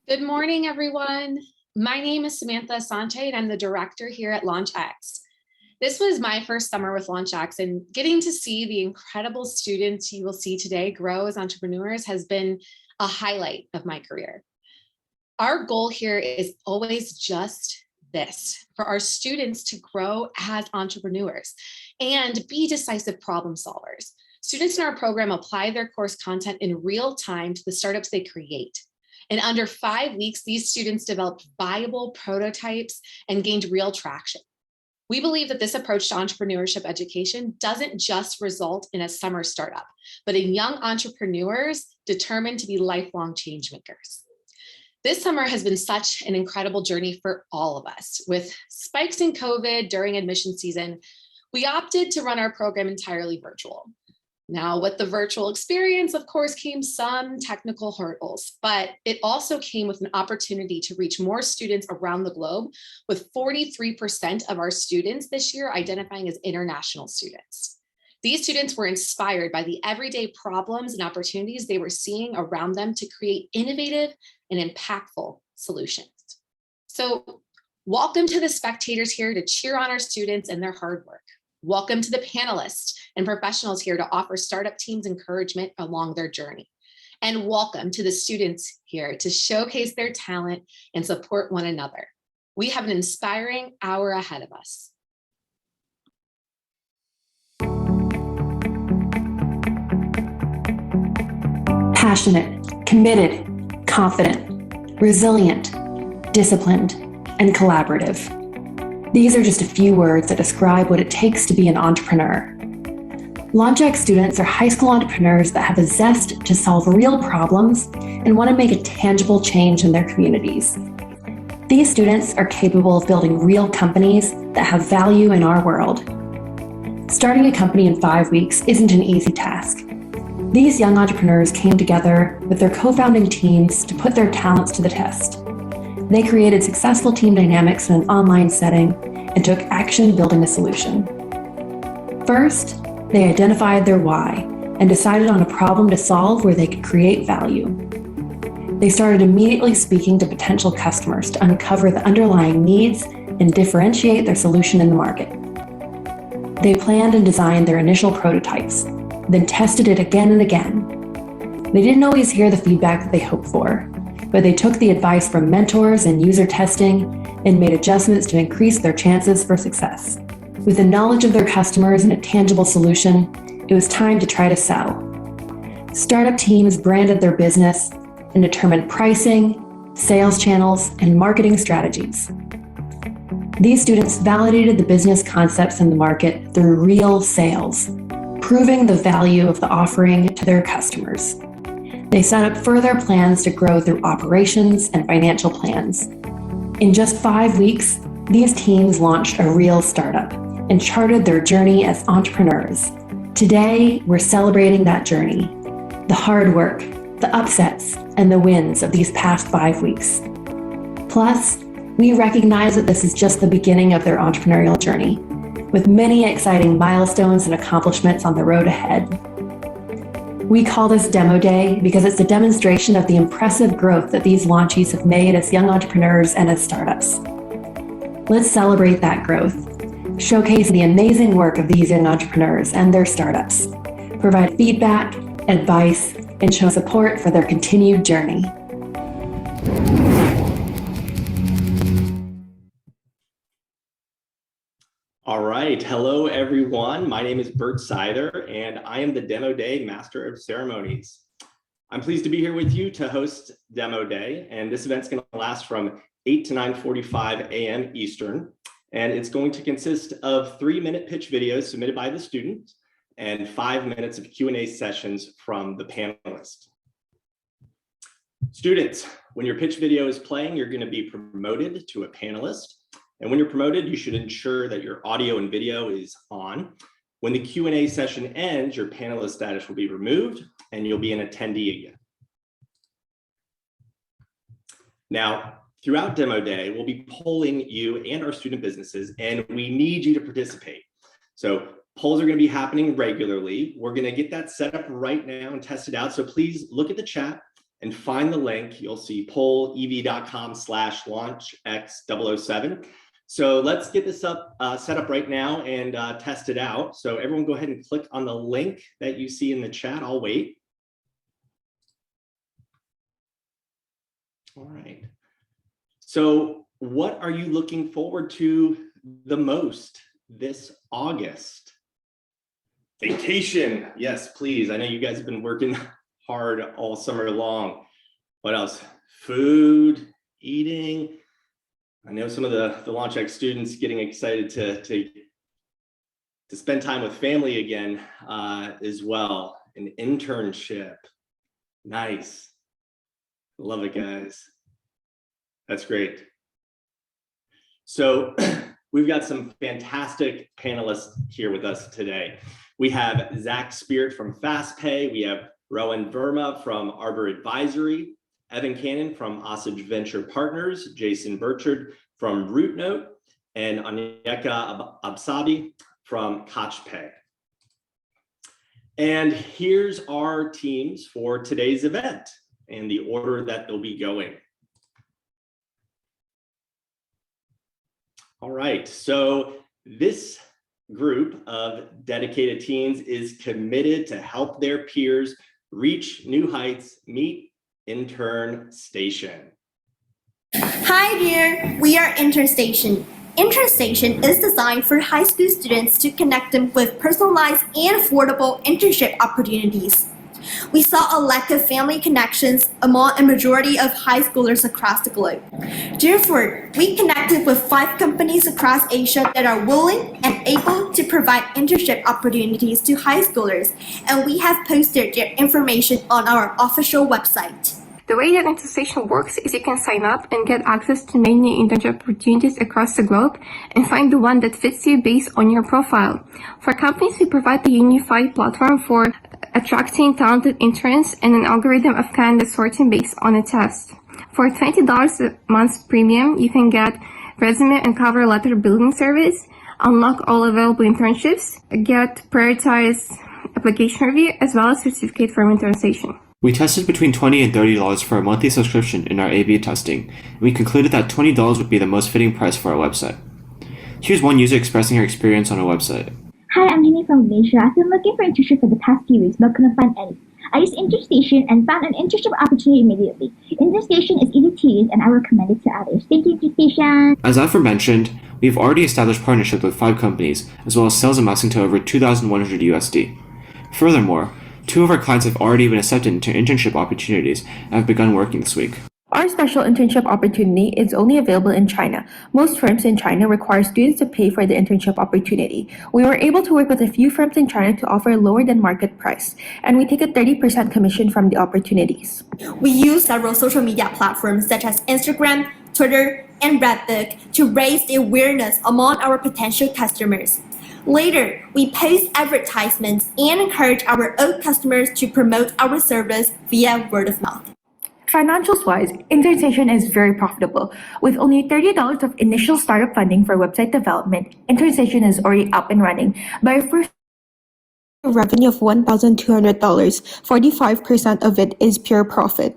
Good morning, everyone. My name is Samantha Asante, and I'm the director here at LaunchX. This was my first summer with LaunchX, and getting to see the incredible students you will see today grow as entrepreneurs has been a highlight of my career. Our goal here is always just this, for our students to grow as entrepreneurs and be decisive problem solvers. Students in our program apply their course content in real time to the startups they create. In under 5 weeks, these students developed viable prototypes and gained real traction. We believe that this approach to entrepreneurship education doesn't just result in a summer startup, but in young entrepreneurs determined to be lifelong change makers. This summer has been such an incredible journey for all of us. With spikes in COVID during admission season, we opted to run our program entirely virtual. Now, with the virtual experience, of course, came some technical hurdles, but it also came with an opportunity to reach more students around the globe, with 43% of our students this year identifying as international students. These students were inspired by the everyday problems and opportunities they were seeing around them to create innovative and impactful solutions. So, welcome to the spectators here to cheer on our students and their hard work. Welcome to the panelists and professionals here to offer startup teams encouragement along their journey. And welcome to the students here to showcase their talent and support one another. We have an inspiring hour ahead of us. Passionate, committed, confident, resilient, disciplined, and collaborative. These are just a few words that describe what it takes to be an entrepreneur. LaunchX students are high school entrepreneurs that have a zest to solve real problems and want to make a tangible change in their communities. These students are capable of building real companies that have value in our world. Starting a company in 5 weeks isn't an easy task. These young entrepreneurs came together with their co-founding teams to put their talents to the test. They created successful team dynamics in an online setting and took action building a solution. First, they identified their why and decided on a problem to solve where they could create value. They started immediately speaking to potential customers to uncover the underlying needs and differentiate their solution in the market. They planned and designed their initial prototypes, then tested it again and again. They didn't always hear the feedback that they hoped for, but they took the advice from mentors and user testing and made adjustments to increase their chances for success. With the knowledge of their customers and a tangible solution, it was time to try to sell. Startup teams branded their business and determined pricing, sales channels, and marketing strategies. These students validated the business concepts in the market through real sales, proving the value of the offering to their customers. They set up further plans to grow through operations and financial plans. In just 5 weeks, these teams launched a real startup and charted their journey as entrepreneurs. Today, we're celebrating that journey, the hard work, the upsets, and the wins of these past 5 weeks. Plus, we recognize that this is just the beginning of their entrepreneurial journey, with many exciting milestones and accomplishments on the road ahead. We call this Demo Day because it's a demonstration of the impressive growth that these launchies have made as young entrepreneurs and as startups. Let's celebrate that growth, showcase the amazing work of these young entrepreneurs and their startups, provide feedback, advice, and show support for their continued journey. All right, hello everyone. My name is Bert Seither and I am the Demo Day Master of Ceremonies. I'm pleased to be here with you to host Demo Day, and this event's going to last from 8 to 9:45 a.m. Eastern, and it's going to consist of 3-minute pitch videos submitted by the student and 5 minutes of Q&A sessions from the panelists. Students, when your pitch video is playing, you're going to be promoted to a panelist. And when you're promoted, you should ensure that your audio and video is on. When the Q&A session ends, your panelist status will be removed and you'll be an attendee again. Now, throughout Demo Day, we'll be polling you and our student businesses, and we need you to participate. So polls are going to be happening regularly. We're going to get that set up right now and test it out. So please look at the chat and find the link. You'll see pollev.com/launchx007. So let's get this up, set up right now and test it out. So everyone go ahead and click on the link that you see in the chat. I'll wait. All right. So what are you looking forward to the most this August? Vacation. Yes, please. I know you guys have been working hard all summer long. What else? Food, eating. I know some of the LaunchX students getting excited to spend time with family again as well. An internship. Nice. Love it, guys. That's great. So we've got some fantastic panelists here with us today. We have Zach Spirit from FastPay. We have Rowan Verma from Arbor Advisory, Evan Cannon from Osage Venture Partners, Jason Burchard from RootNote, and Anyeka Absabi from KotchPay. And here's our teams for today's event and the order that they'll be going. All right, so this group of dedicated teens is committed to help their peers reach new heights. Meet InternStation. Hi there, we are InternStation. InternStation is designed for high school students to connect them with personalized and affordable internship opportunities. We saw a lack of family connections among a majority of high schoolers across the globe. Therefore, we connected with 5 companies across Asia that are willing and able to provide internship opportunities to high schoolers, and we have posted their information on our official website. The way that InternStation works is you can sign up and get access to many internship opportunities across the globe and find the one that fits you based on your profile. For companies, we provide a unified platform for attracting talented interns and an algorithm of candidate sorting based on a test. For $20 a month premium, you can get resume and cover letter building service, unlock all available internships, get prioritized application review, as well as certificate from InternStation. We tested between $20 and $30 for a monthly subscription in our A/B testing, and we concluded that $20 would be the most fitting price for our website. Here's one user expressing her experience on our website. Hi, I'm Jenny from Malaysia. I've been looking for internship for the past few weeks, but couldn't find any. I used InternStation and found an internship opportunity immediately. InternStation is easy to use, and I recommend it to others. Thank you, InternStation. As aforementioned, we've already established partnerships with 5 companies, as well as sales amassing to over $2,100 USD. Furthermore, 2 of our clients have already been accepted into internship opportunities and have begun working this week. Our special internship opportunity is only available in China. Most firms in China require students to pay for the internship opportunity. We were able to work with a few firms in China to offer lower than market price, and we take a 30% commission from the opportunities. We use several social media platforms such as Instagram, Twitter, and Redbook to raise the awareness among our potential customers. Later, we post advertisements and encourage our old customers to promote our service via word of mouth. Financials-wise, InternStation is very profitable. With only $30 of initial startup funding for website development, InternStation is already up and running. By our first revenue of $1,200, 45% of it is pure profit.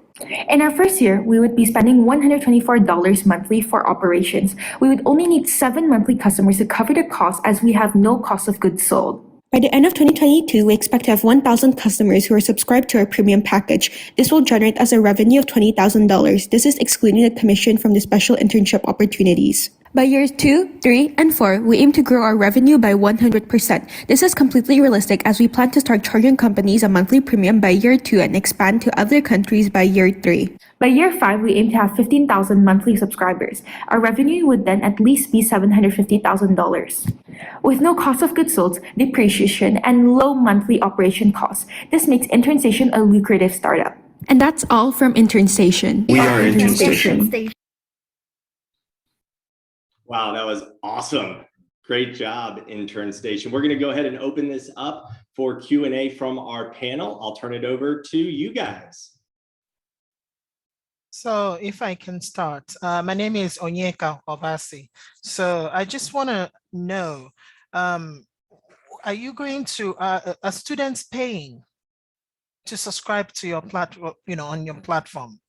In our first year, we would be spending $124 monthly for operations. We would only need 7 monthly customers to cover the cost, as we have no cost of goods sold. By the end of 2022, we expect to have 1,000 customers who are subscribed to our premium package. This will generate us a revenue of $20,000. This is excluding the commission from the special internship opportunities. By years 2, 3, and 4, we aim to grow our revenue by 100%. This is completely realistic, as we plan to start charging companies a monthly premium by year 2 and expand to other countries by year 3. By year 5, we aim to have 15,000 monthly subscribers. Our revenue would then at least be $750,000. With no cost of goods sold, depreciation, and low monthly operation costs, this makes InternStation a lucrative startup. And that's all from InternStation. We are InternStation. Wow, that was awesome. Great job, InternStation. We're going to go ahead and open this up for Q&A from our panel. I'll turn it over to you guys. So if I can start, my name is Anyeka Absabi. So I just want to know, are you going to, are students paying to subscribe to your platform, on your platform?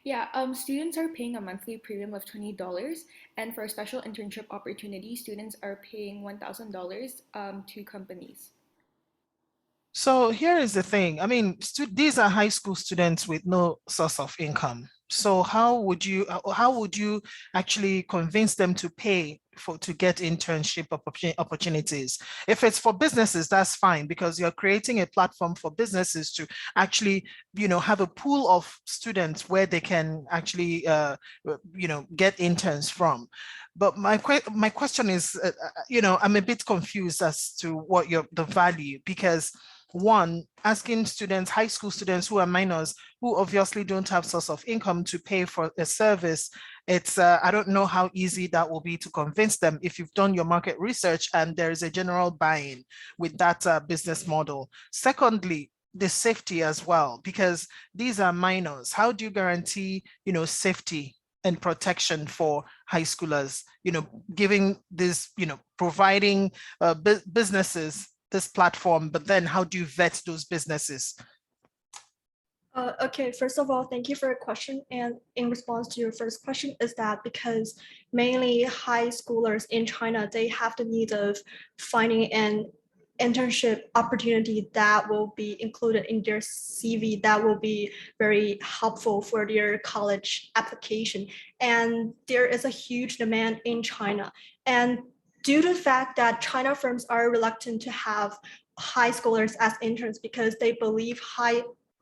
Yeah, students are paying a monthly premium of $20, and for a special internship opportunity, students are paying $1,000 to companies. So here is the thing. I mean, these are high school students with no source of income. So how would you actually convince them to pay to get internship opportunities? If it's for businesses, that's fine, because you're creating a platform for businesses to actually, have a pool of students where they can actually, get interns from. But my question is, I'm a bit confused as to what the value, because one, asking students, high school students who are minors, who obviously don't have source of income to pay for a service, it's I don't know how easy that will be to convince them if you've done your market research and there is a general buy-in with that business model. Secondly, the safety as well, because these are minors. How do you guarantee, safety and protection for high schoolers, giving this, providing businesses this platform, but then how do you vet those businesses? Okay, first of all, thank you for your question. And in response to your first question is that because mainly high schoolers in China, they have the need of finding an internship opportunity that will be included in their CV, that will be very helpful for their college application. And there is a huge demand in China. And due to the fact that China firms are reluctant to have high schoolers as interns because they believe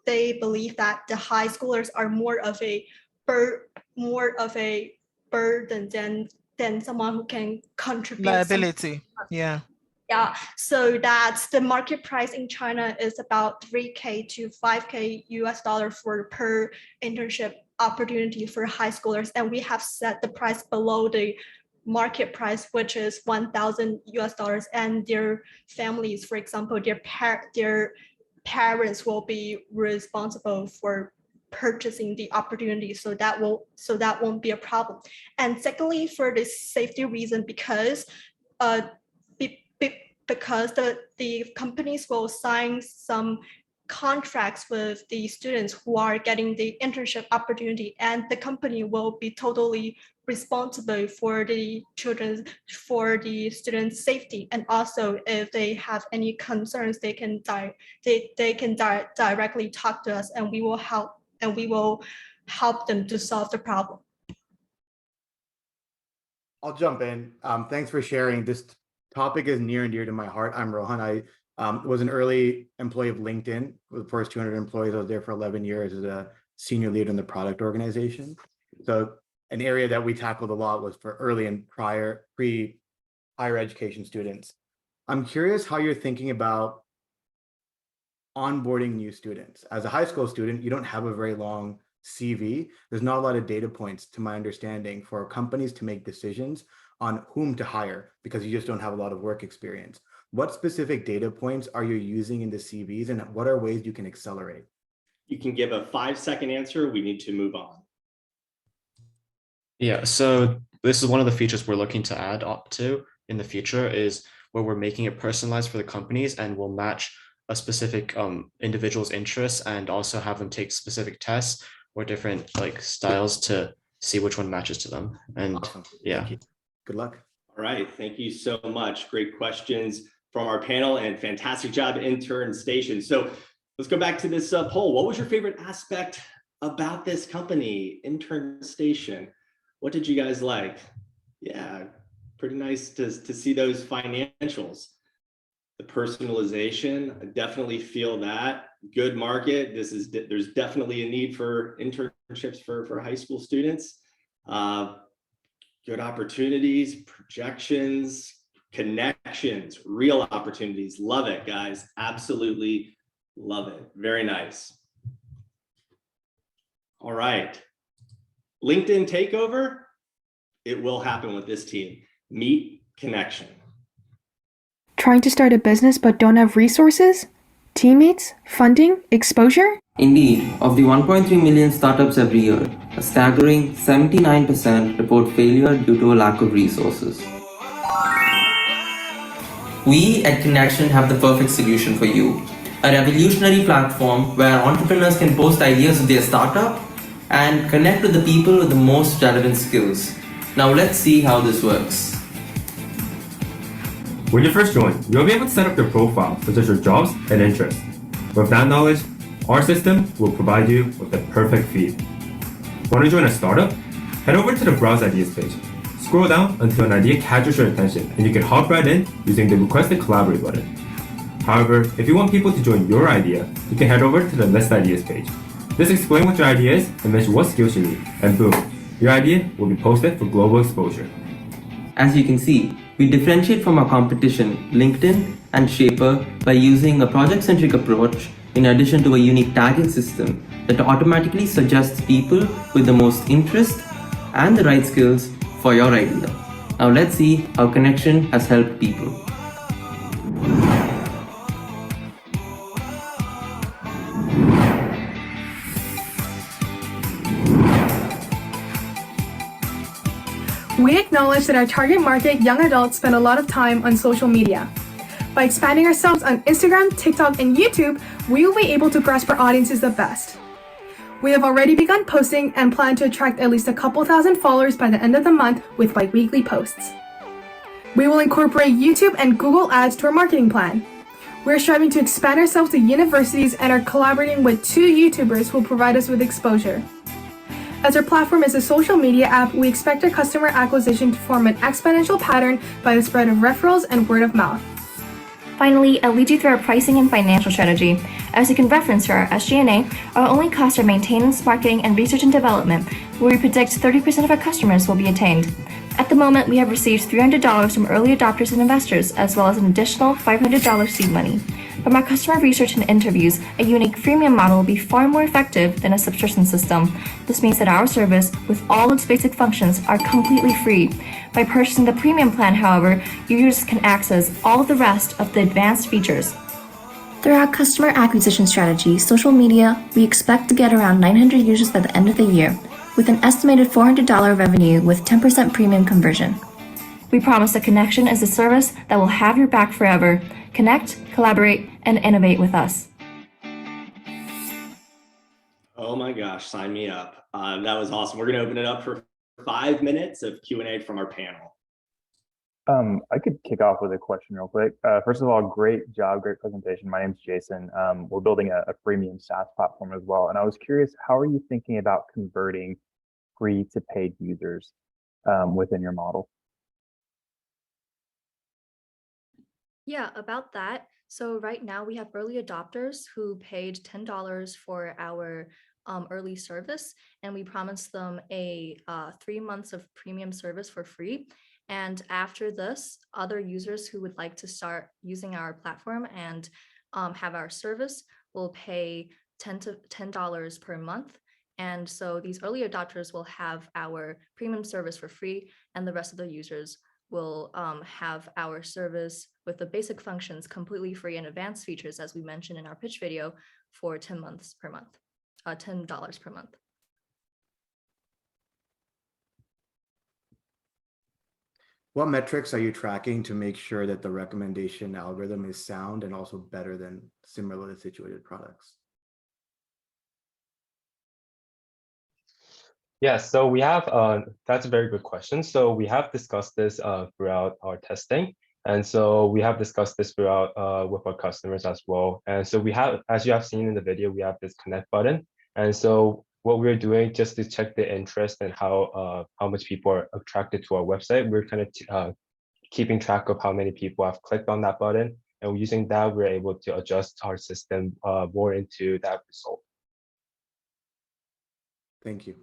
that the high schoolers are more of a burden than someone who can contribute. Liability, yeah. Yeah, so that's the market price in China is about $3K to $5K US for per internship opportunity for high schoolers, and we have set the price below the market price, which is $1,000 US, and their families, for example, their parents will be responsible for purchasing the opportunity, so that won't be a problem. And secondly, for the safety reason, because the companies will sign some contracts with the students who are getting the internship opportunity, and the company will be totally responsible for the students' safety. And also, if they have any concerns, they can directly talk to us, and we will help them to solve the problem. I'll jump in. Thanks for sharing. This topic is near and dear to my heart. I'm Rohan. I was an early employee of LinkedIn. The first 200 employees, I was there for 11 years as a senior leader in the product organization. So an area that we tackled a lot was for early and pre-higher education students. I'm curious how you're thinking about onboarding new students. As a high school student, you don't have a very long CV. There's not a lot of data points, to my understanding, for companies to make decisions on whom to hire because you just don't have a lot of work experience. What specific data points are you using in the CVs, and what are ways you can accelerate? You can give a 5-second answer. We need to move on. Yeah, so this is one of the features we're looking to add up to in the future, is where we're making it personalized for the companies, and we'll match a specific individual's interests and also have them take specific tests or different styles to see which one matches to them. And awesome. Yeah. Good luck. All right, thank you so much. Great questions from our panel, and fantastic job, InternStation. So let's go back to this poll. What was your favorite aspect about this company, InternStation? What did you guys like? Yeah, pretty nice to see those financials. The personalization, I definitely feel that. Good market. There's definitely a need for internships for high school students. Good opportunities, projections, connections, real opportunities. Love it, guys. Absolutely love it. Very nice. All right. LinkedIn takeover. It will happen with this team. Meet Connexion. Trying to start a business but don't have resources? Teammates? Funding? Exposure? Indeed, of the 1.3 million startups every year, a staggering 79% report failure due to a lack of resources. We at Connexion have the perfect solution for you. A revolutionary platform where entrepreneurs can post ideas of their startup and connect with the people with the most relevant skills. Now let's see how this works. When you first join, you'll be able to set up your profile, such as your jobs and interests. With that knowledge, our system will provide you with the perfect feed. Want to join a startup? Head over to the Browse Ideas page. Scroll down until an idea catches your attention and you can hop right in using the Request to Collaborate button. However, if you want people to join your idea, you can head over to the List Ideas page. Just explain what your idea is and mention what skills you need, and boom, your idea will be posted for global exposure. As you can see, we differentiate from our competition, LinkedIn and Shaper, by using a project-centric approach in addition to a unique tagging system that automatically suggests people with the most interest and the right skills for your idea. Now let's see how Connexion has helped people. We acknowledge that our target market, young adults, spend a lot of time on social media. By expanding ourselves on Instagram, TikTok, and YouTube, we will be able to grasp our audiences the best. We have already begun posting and plan to attract at least a couple thousand followers by the end of the month with bi-weekly posts. We will incorporate YouTube and Google Ads to our marketing plan. We're striving to expand ourselves to universities and are collaborating with 2 YouTubers who will provide us with exposure. As our platform is a social media app, we expect our customer acquisition to form an exponential pattern by the spread of referrals and word of mouth. Finally, I'll lead you through our pricing and financial strategy. As you can reference for our SG&A, our only costs are maintenance, marketing, and research and development, where we predict 30% of our customers will be attained. At the moment, we have received $300 from early adopters and investors, as well as an additional $500 seed money. From our customer research and interviews, a unique freemium model will be far more effective than a subscription system. This means that our service, with all its basic functions, are completely free. By purchasing the premium plan, however, users can access all of the rest of the advanced features. Through our customer acquisition strategy, social media, we expect to get around 900 users by the end of the year, with an estimated $400 revenue with 10% premium conversion. We promise that Connexion is a service that will have your back forever. Connect, collaborate, and innovate with us. Oh my gosh, sign me up. That was awesome. We're going to open it up for 5 minutes of Q&A from our panel. I could kick off with a question real quick. First of all, great job, great presentation. My name's Jason. We're building a freemium SaaS platform as well. And I was curious, how are you thinking about converting free to paid users within your model? Yeah, about that. So right now we have early adopters who paid $10 for our early service, and we promised them a 3 months of premium service for free. And after this, other users who would like to start using our platform and have our service will pay $10 per month. And so these early adopters will have our premium service for free, and the rest of the users will have our service with the basic functions completely free and advanced features, as we mentioned in our pitch video, for $10 per month. What metrics are you tracking to make sure that the recommendation algorithm is sound and also better than similarly situated products? Yeah, so we have, that's a very good question. So we have discussed this throughout our testing. And so we have discussed this throughout with our customers as well. And so we have, as you have seen in the video, we have this connect button. And so what we're doing just to check the interest and how much people are attracted to our website, we're kind of keeping track of how many people have clicked on that button. And using that, we're able to adjust our system more into that result. Thank you.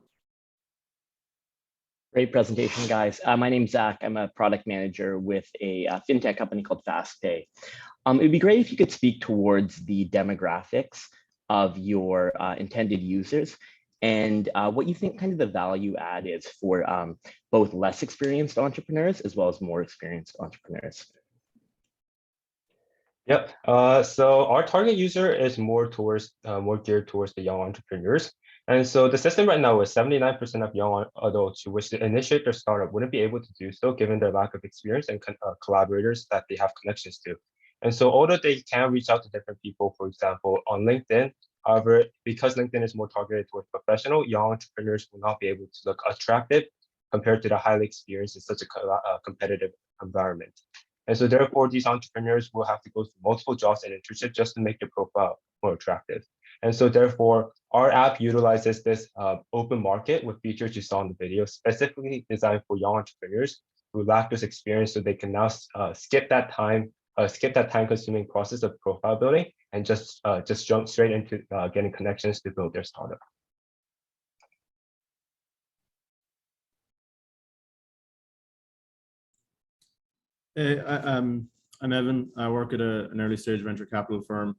Great presentation, guys. My name's Zach. I'm a product manager with a fintech company called FastPay. It would be great if you could speak towards the demographics of your intended users and what you think kind of the value add is for both less experienced entrepreneurs as well as more experienced entrepreneurs. Yep. So our target user is more geared towards the young entrepreneurs. And so the system right now is 79% of young adults who wish to initiate their startup wouldn't be able to do so given their lack of experience and collaborators that they have connections to. And so although they can reach out to different people, for example, on LinkedIn, however, because LinkedIn is more targeted towards professional, young entrepreneurs will not be able to look attractive compared to the highly experienced in such a competitive environment. And so therefore, these entrepreneurs will have to go through multiple jobs and internships just to make their profile more attractive. And so therefore, our app utilizes this open market with features you saw in the video, specifically designed for young entrepreneurs who lack this experience, so they can now skip that time-consuming process of profile building and just jump straight into getting connections to build their startup. Hey, I'm Evan. I work at an early stage venture capital firm.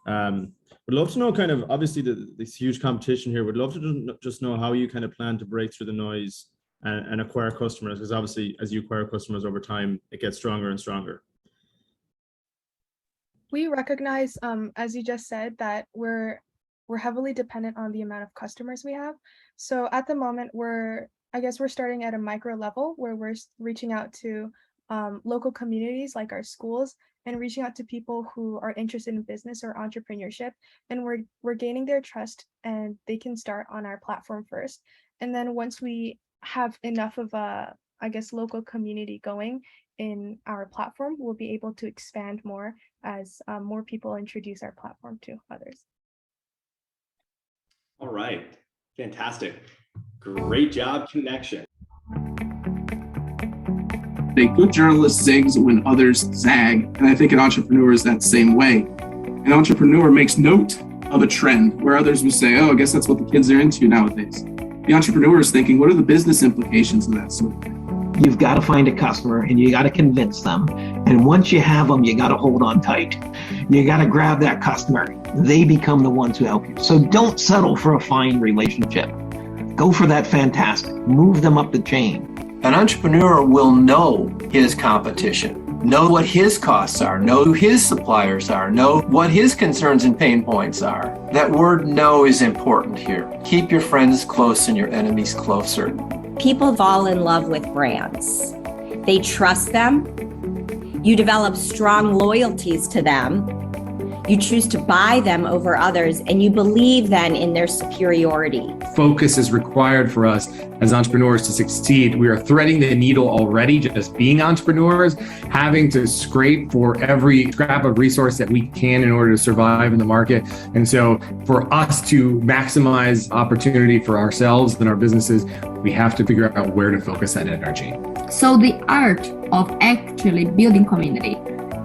Would love to know kind of, obviously this huge competition here, would love to just know how you kind of plan to break through the noise and acquire customers, because obviously as you acquire customers over time, it gets stronger and stronger. We recognize, as you just said, that we're heavily dependent on the amount of customers we have. So at the moment, we're starting at a micro level where we're reaching out to local communities like our schools and reaching out to people who are interested in business or entrepreneurship. And we're gaining their trust, and they can start on our platform first. And then once we have enough of a, local community going in our platform, we'll be able to expand more as more people introduce our platform to others. All right, fantastic. Great job, Connexion. A good journalist zigs when others zag, and I think an entrepreneur is that same way. An entrepreneur makes note of a trend where others will say, oh, I guess that's what the kids are into nowadays. The entrepreneur is thinking, what are the business implications of that sort of thing? You've got to find a customer and you got to convince them. And once you have them, you got to hold on tight. You got to grab that customer. They become the ones who help you. So don't settle for a fine relationship. Go for that fantastic. Move them up the chain. An entrepreneur will know his competition, know what his costs are, know who his suppliers are, know what his concerns and pain points are. That word know is important here. Keep your friends close and your enemies closer. People fall in love with brands. They trust them. You develop strong loyalties to them. You choose to buy them over others, and you believe then in their superiority. Focus is required for us as entrepreneurs to succeed. We are threading the needle already, just being entrepreneurs, having to scrape for every scrap of resource that we can in order to survive in the market. And so for us to maximize opportunity for ourselves and our businesses, we have to figure out where to focus that energy. So the art of actually building community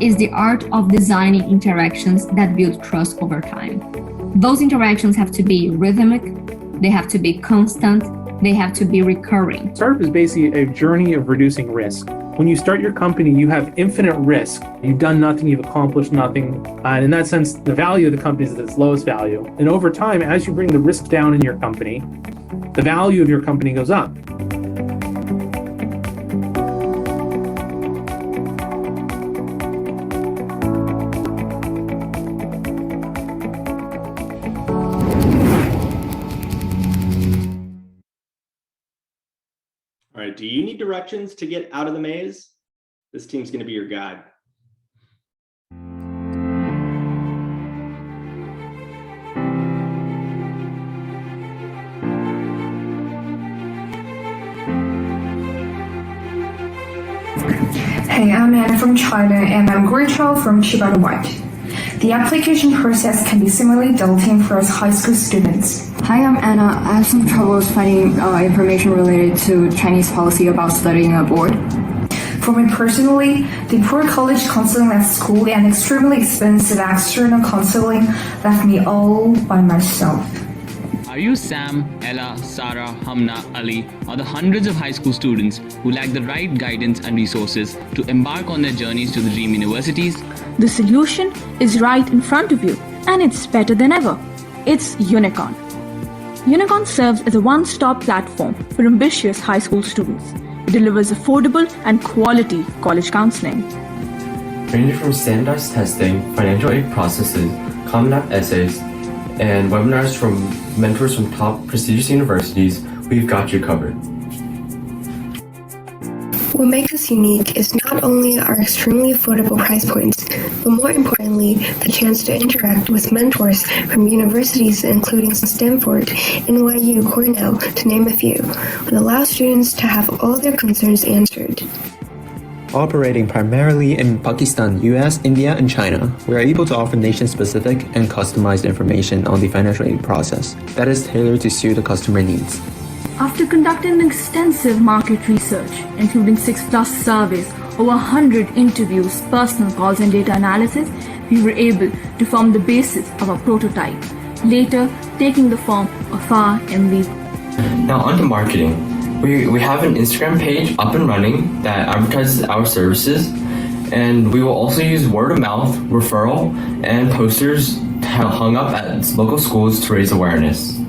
is the art of designing interactions that build trust over time. Those interactions have to be rhythmic, they have to be constant, they have to be recurring. Startup is basically a journey of reducing risk. When you start your company, you have infinite risk. You've done nothing, you've accomplished nothing. And in that sense, the value of the company is at its lowest value. And over time, as you bring the risk down in your company, the value of your company goes up. All right, do you need directions to get out of the maze? This team's going to be your guide. Hey, I'm Anna from China, and I'm Rachel from Chibata White. The application process can be similarly daunting for us high school students. Hi, I'm Anna. I have some troubles finding information related to Chinese policy about studying abroad. For me personally, the poor college counseling at school and extremely expensive external counseling left me all by myself. Are you Sam, Ella, Sarah, Hamna, Ali, or the hundreds of high school students who lack the right guidance and resources to embark on their journeys to the dream universities? The solution is right in front of you, and it's better than ever. It's Unicon. Unicon serves as a one-stop platform for ambitious high school students. It delivers affordable and quality college counseling. ranging from standardized testing, financial aid processes, Common App essays, and webinars from mentors from top prestigious universities. We've got you covered. What makes us unique is not only our extremely affordable price points, but more importantly, the chance to interact with mentors from universities including Stanford, NYU, Cornell, to name a few, that allow students to have all their concerns answered. Operating primarily in Pakistan, US, India, and China, we are able to offer nation-specific and customized information on the financial aid process that is tailored to suit the customer needs. After conducting extensive market research, including 6+ surveys, over 100 interviews, personal calls, and data analysis, we were able to form the basis of a prototype, later taking the form of our MVP. Now on to marketing. We have an Instagram page up and running that advertises our services, and we will also use word of mouth, referral, and posters hung up at local schools to raise awareness.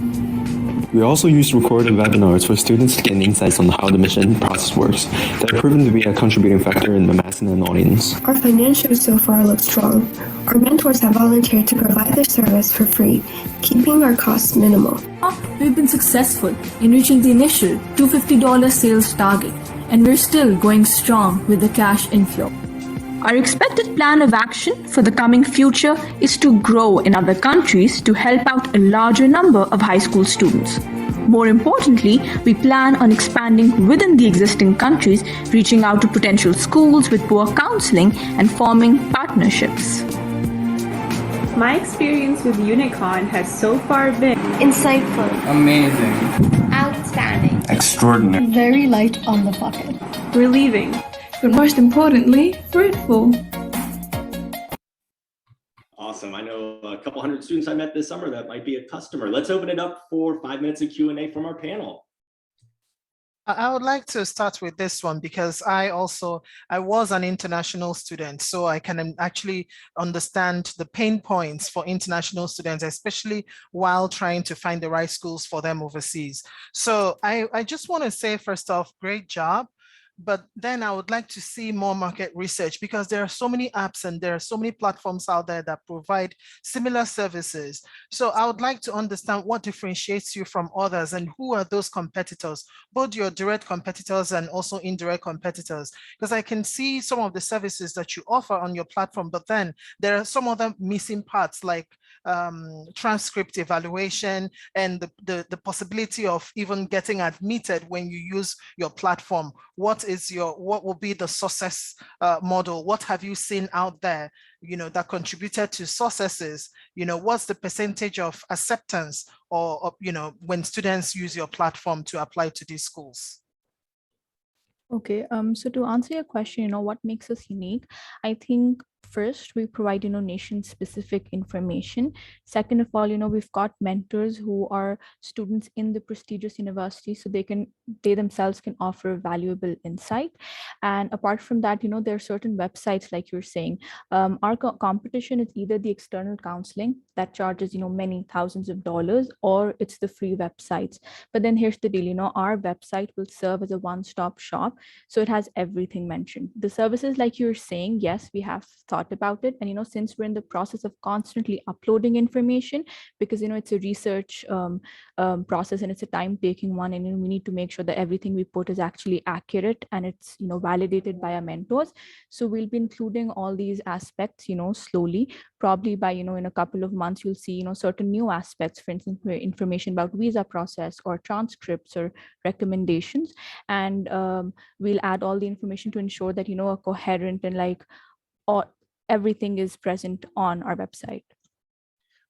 We also use recorded webinars for students to gain insights on how the mission process works that have proven to be a contributing factor in amassing an audience. Our financials so far look strong. Our mentors have volunteered to provide their service for free, keeping our costs minimal. We've been successful in reaching the initial $250 sales target, and we're still going strong with the cash inflow. Our expected plan of action for the coming future is to grow in other countries to help out a larger number of high school students. More importantly, we plan on expanding within the existing countries, reaching out to potential schools with poor counseling and forming partnerships. My experience with Unicon has so far been insightful, amazing, outstanding, extraordinary, very light on the pocket, relieving, but most importantly, grateful. Awesome. I know a couple hundred students I met this summer that might be a customer. Let's open it up for 5 minutes of Q&A from our panel. I would like to start with this one because I was an international student, so I can actually understand the pain points for international students, especially while trying to find the right schools for them overseas. So I just want to say, first off, great job. But then I would like to see more market research because there are so many apps and there are so many platforms out there that provide similar services. So I would like to understand what differentiates you from others and who are those competitors, both your direct competitors and also indirect competitors. Because I can see some of the services that you offer on your platform, but then there are some other missing parts like transcript evaluation and the possibility of even getting admitted when you use your platform. What will be the success model? What have you seen out there, that contributed to successes? What's the percentage of acceptance or when students use your platform to apply to these schools? Okay, so to answer your question, what makes us unique? I think first we provide nation specific information. Second of all, we've got mentors who are students in the prestigious university, so they themselves can offer valuable insight. And apart from that, there are certain websites, like you're saying. Our competition is either the external counseling that charges many thousands of dollars, or it's the free websites. But then here's the deal, our website will serve as a one-stop shop, so it has everything mentioned. The services, like you're saying, yes, we have thought about it, and since we're in the process of constantly uploading information, because it's a research process and it's a time-taking one, and we need to make sure that everything we put is actually accurate and it's validated by our mentors. So we'll be including all these aspects slowly. Probably by in a couple of months you'll see certain new aspects, for instance information about visa process or transcripts or recommendations, and we'll add all the information to ensure that a coherent and everything is present on our website.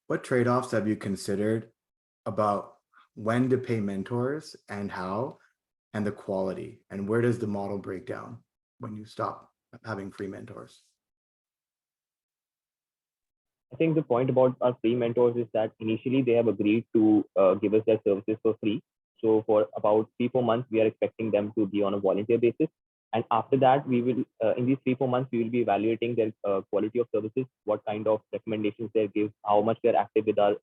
What trade-offs have you considered about when to pay mentors and how, and the quality, and where does the model break down when you stop having free mentors? I think the point about our free mentors is that initially they have agreed to give us their services for free. So for about 3-4 months, we are expecting them to be on a volunteer basis. And after that, we will, in these 3-4 months, we will be evaluating their quality of services, what kind of recommendations they give, how much they're active with our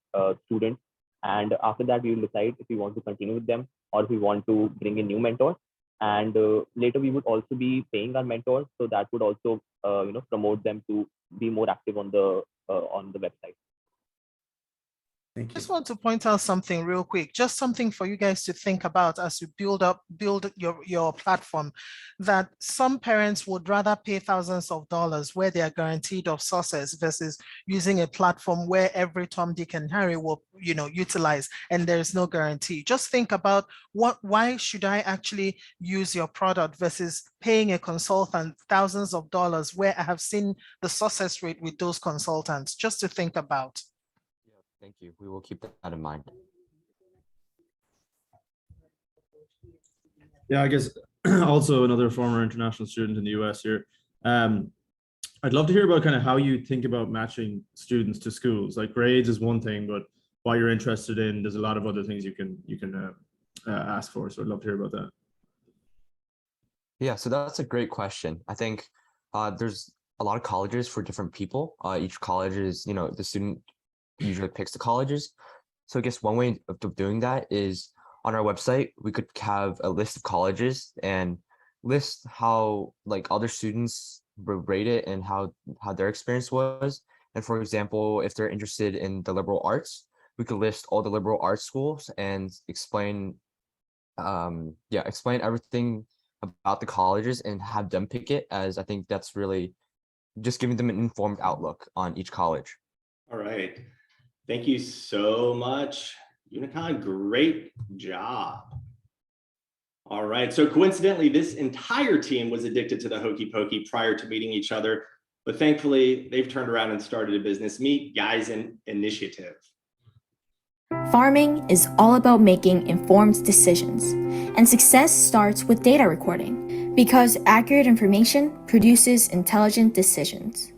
students. And after that, we will decide if we want to continue with them or if we want to bring in new mentors. And later we would also be paying our mentors, so that would also promote them to be more active on the website. Thank you. Just want to point out something real quick, just something for you guys to think about as you build your platform, that some parents would rather pay thousands of dollars where they are guaranteed of success versus using a platform where every Tom, Dick, and Harry will utilize and there is no guarantee. Just think about why should I actually use your product versus paying a consultant thousands of dollars where I have seen the success rate with those consultants, just to think about. Thank you. We will keep that in mind. Yeah, I guess also another former international student in the US here. I'd love to hear about kind of how you think about matching students to schools. Like grades is one thing, but what you're interested in, there's a lot of other things you can ask for. So I'd love to hear about that. Yeah, so that's a great question. I think there's a lot of colleges for different people. Each college is, the student usually picks the colleges. So I guess one way of doing that is on our website, we could have a list of colleges and list how like other students rate it and how their experience was. And for example, if they're interested in the liberal arts, we could list all the liberal arts schools and explain everything about the colleges and have them pick it, as I think that's really just giving them an informed outlook on each college. All right. Thank you so much, Unicon. Great job. All right. So coincidentally, this entire team was addicted to the hokey pokey prior to meeting each other, but thankfully they've turned around and started a business. Meet Guys in Initiative. Farming is all about making informed decisions, and success starts with data recording, because accurate information produces intelligent decisions.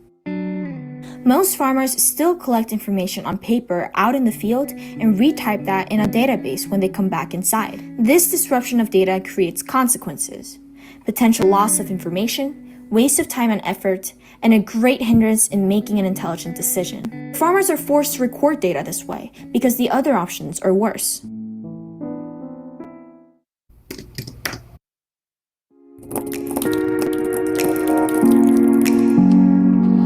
Most farmers still collect information on paper out in the field and retype that in a database when they come back inside. This disruption of data creates consequences: potential loss of information, waste of time and effort, and a great hindrance in making an intelligent decision. Farmers are forced to record data this way because the other options are worse.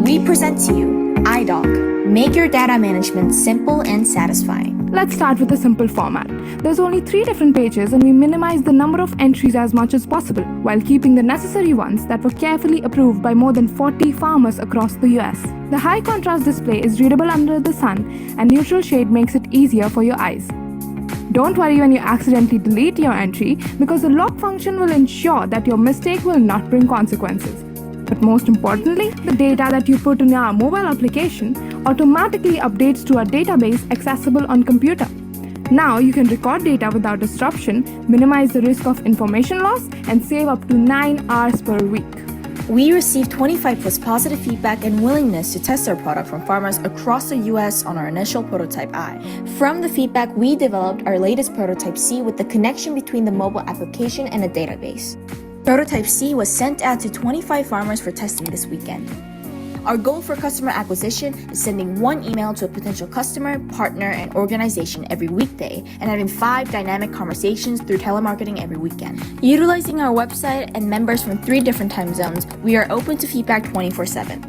We present to you iDoc. Make your data management simple and satisfying. Let's start with a simple format. There's only 3 different pages and we minimize the number of entries as much as possible while keeping the necessary ones that were carefully approved by more than 40 farmers across the US. The high contrast display is readable under the sun and neutral shade makes it easier for your eyes. Don't worry when you accidentally delete your entry, because the lock function will ensure that your mistake will not bring consequences. But most importantly, the data that you put in our mobile application automatically updates to a database accessible on computer. Now you can record data without disruption, minimize the risk of information loss, and save up to 9 hours per week. We received 25+ positive feedback and willingness to test our product from farmers across the US on our initial prototype I. From the feedback, we developed our latest prototype C with the connection between the mobile application and a database. Prototype C was sent out to 25 farmers for testing this weekend. Our goal for customer acquisition is sending 1 email to a potential customer, partner, and organization every weekday, and having 5 dynamic conversations through telemarketing every weekend. Utilizing our website and members from 3 different time zones, we are open to feedback 24/7.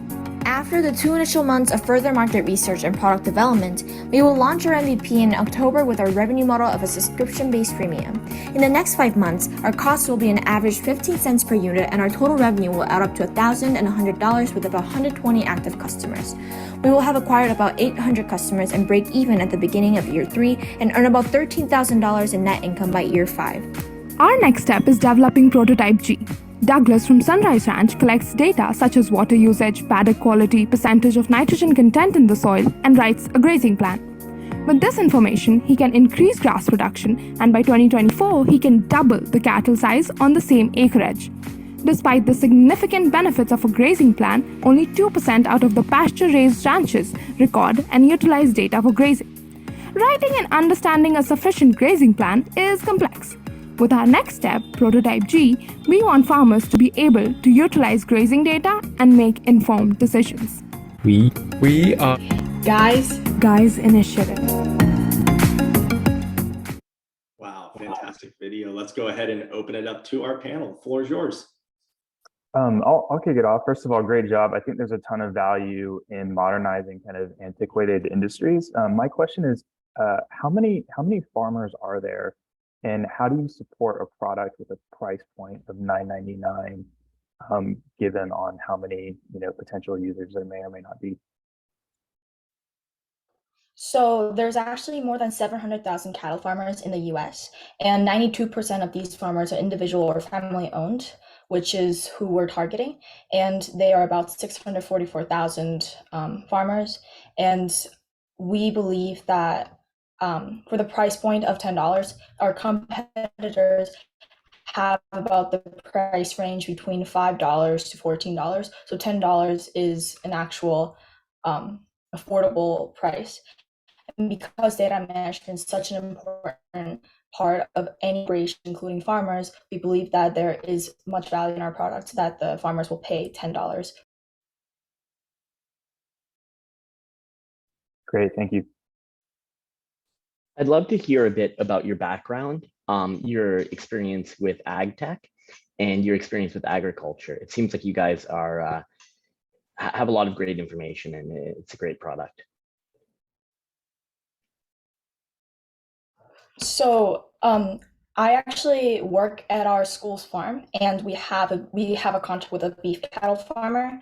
After the 2 initial months of further market research and product development, we will launch our MVP in October with our revenue model of a subscription-based freemium. In the next 5 months, our costs will be an average 15 cents per unit, and our total revenue will add up to $1,100 with about 120 active customers. We will have acquired about 800 customers and break even at the beginning of year 3 and earn about $13,000 in net income by year 5. Our next step is developing Prototype G. Douglas from Sunrise Ranch collects data such as water usage, paddock quality, percentage of nitrogen content in the soil, and writes a grazing plan. With this information, he can increase grass production, and by 2024, he can double the cattle size on the same acreage. Despite the significant benefits of a grazing plan, only 2% out of the pasture-raised ranches record and utilize data for grazing. Writing and understanding a sufficient grazing plan is complex. With our next step, Prototype G, we want farmers to be able to utilize grazing data and make informed decisions. We are Guys Initiative. Wow, fantastic. fantastic video. Let's go ahead and open it up to our panel. Floor is yours. I'll kick it off. First of all, great job. I think there's a ton of value in modernizing kind of antiquated industries. My question is, how many farmers are there, and how do you support a product with a price point of $9.99, given on how many potential users there may or may not be? So there's actually more than 700,000 cattle farmers in the US, and 92% of these farmers are individual or family owned, which is who we're targeting. And they are about 644,000 farmers. And we believe that for the price point of $10, our competitors have about the price range between $5 to $14. So $10 is an actual affordable price. And because data management is such an important part of any operation, including farmers, we believe that there is much value in our product that the farmers will pay $10. Great, thank you. I'd love to hear a bit about your background, your experience with ag tech, and your experience with agriculture. It seems like you guys are have a lot of great information, and it's a great product. So I actually work at our school's farm, and we have a contract with a beef cattle farmer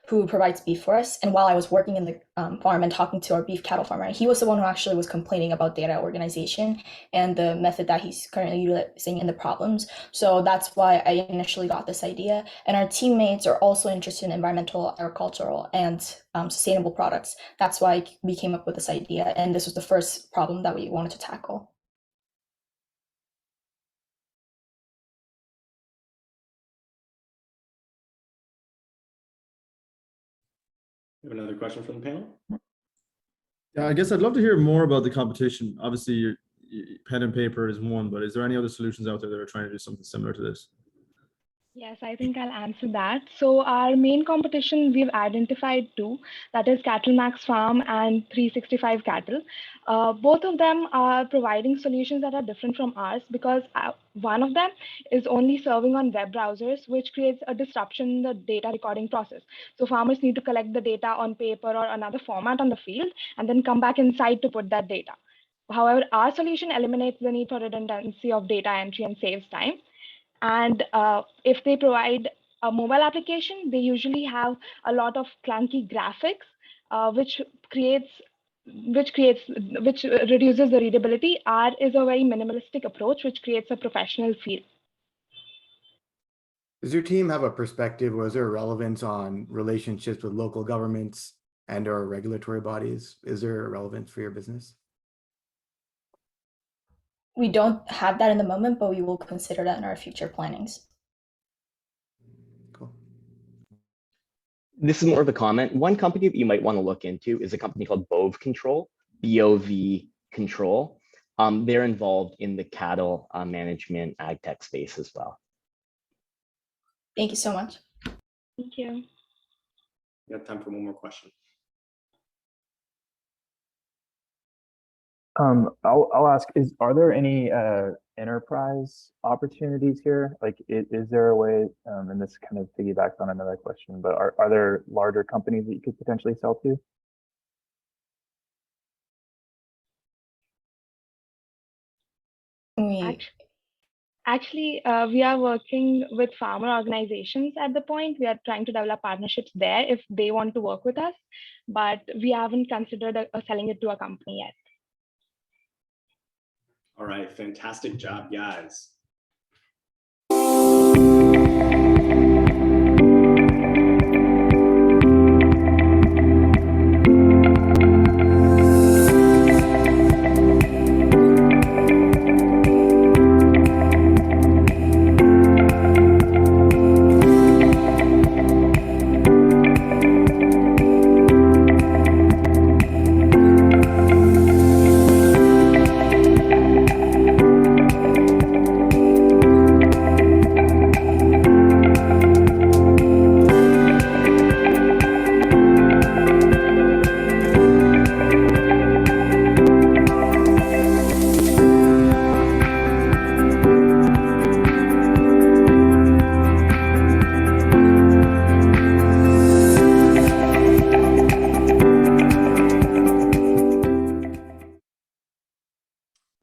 who provides beef for us. And while I was working in the farm and talking to our beef cattle farmer, he was the one who actually was complaining about data organization and the method that he's currently utilizing and the problems. So that's why I initially got this idea. And our teammates are also interested in environmental, agricultural, and sustainable products. That's why we came up with this idea. And this was the first problem that we wanted to tackle. We have another question from the panel. Yeah, I guess I'd love to hear more about the competition. Obviously, your pen and paper is one, but is there any other solutions out there that are trying to do something similar to this? Yes, I think I'll answer that. So our main competition, we've identified two, that is Cattle Max Farm and 365 Cattle. Both of them are providing solutions that are different from ours because one of them is only serving on web browsers, which creates a disruption in the data recording process. So farmers need to collect the data on paper or another format on the field and then come back inside to put that data. However, our solution eliminates the need for redundancy of data entry and saves time. And if they provide a mobile application, they usually have a lot of clunky graphics, which reduces the readability. Ours is a very minimalistic approach, which creates a professional feel. Does your team have a perspective, or is there a relevance on relationships with local governments and or regulatory bodies? Is there a relevance for your business? We don't have that in the moment, but we will consider that in our future plannings. Cool. This is more of a comment. One company that you might want to look into is a company called Bove Control, BOV Control. They're involved in the cattle management ag tech space as well. Thank you so much. Thank you. We have time for one more question. I'll ask, are there any enterprise opportunities here? Like, is there a way, and this kind of piggybacks on another question, but are there larger companies that you could potentially sell to? Actually, we are working with farmer organizations at the point. We are trying to develop partnerships there if they want to work with us, but we haven't considered selling it to a company yet. All right, fantastic job, guys.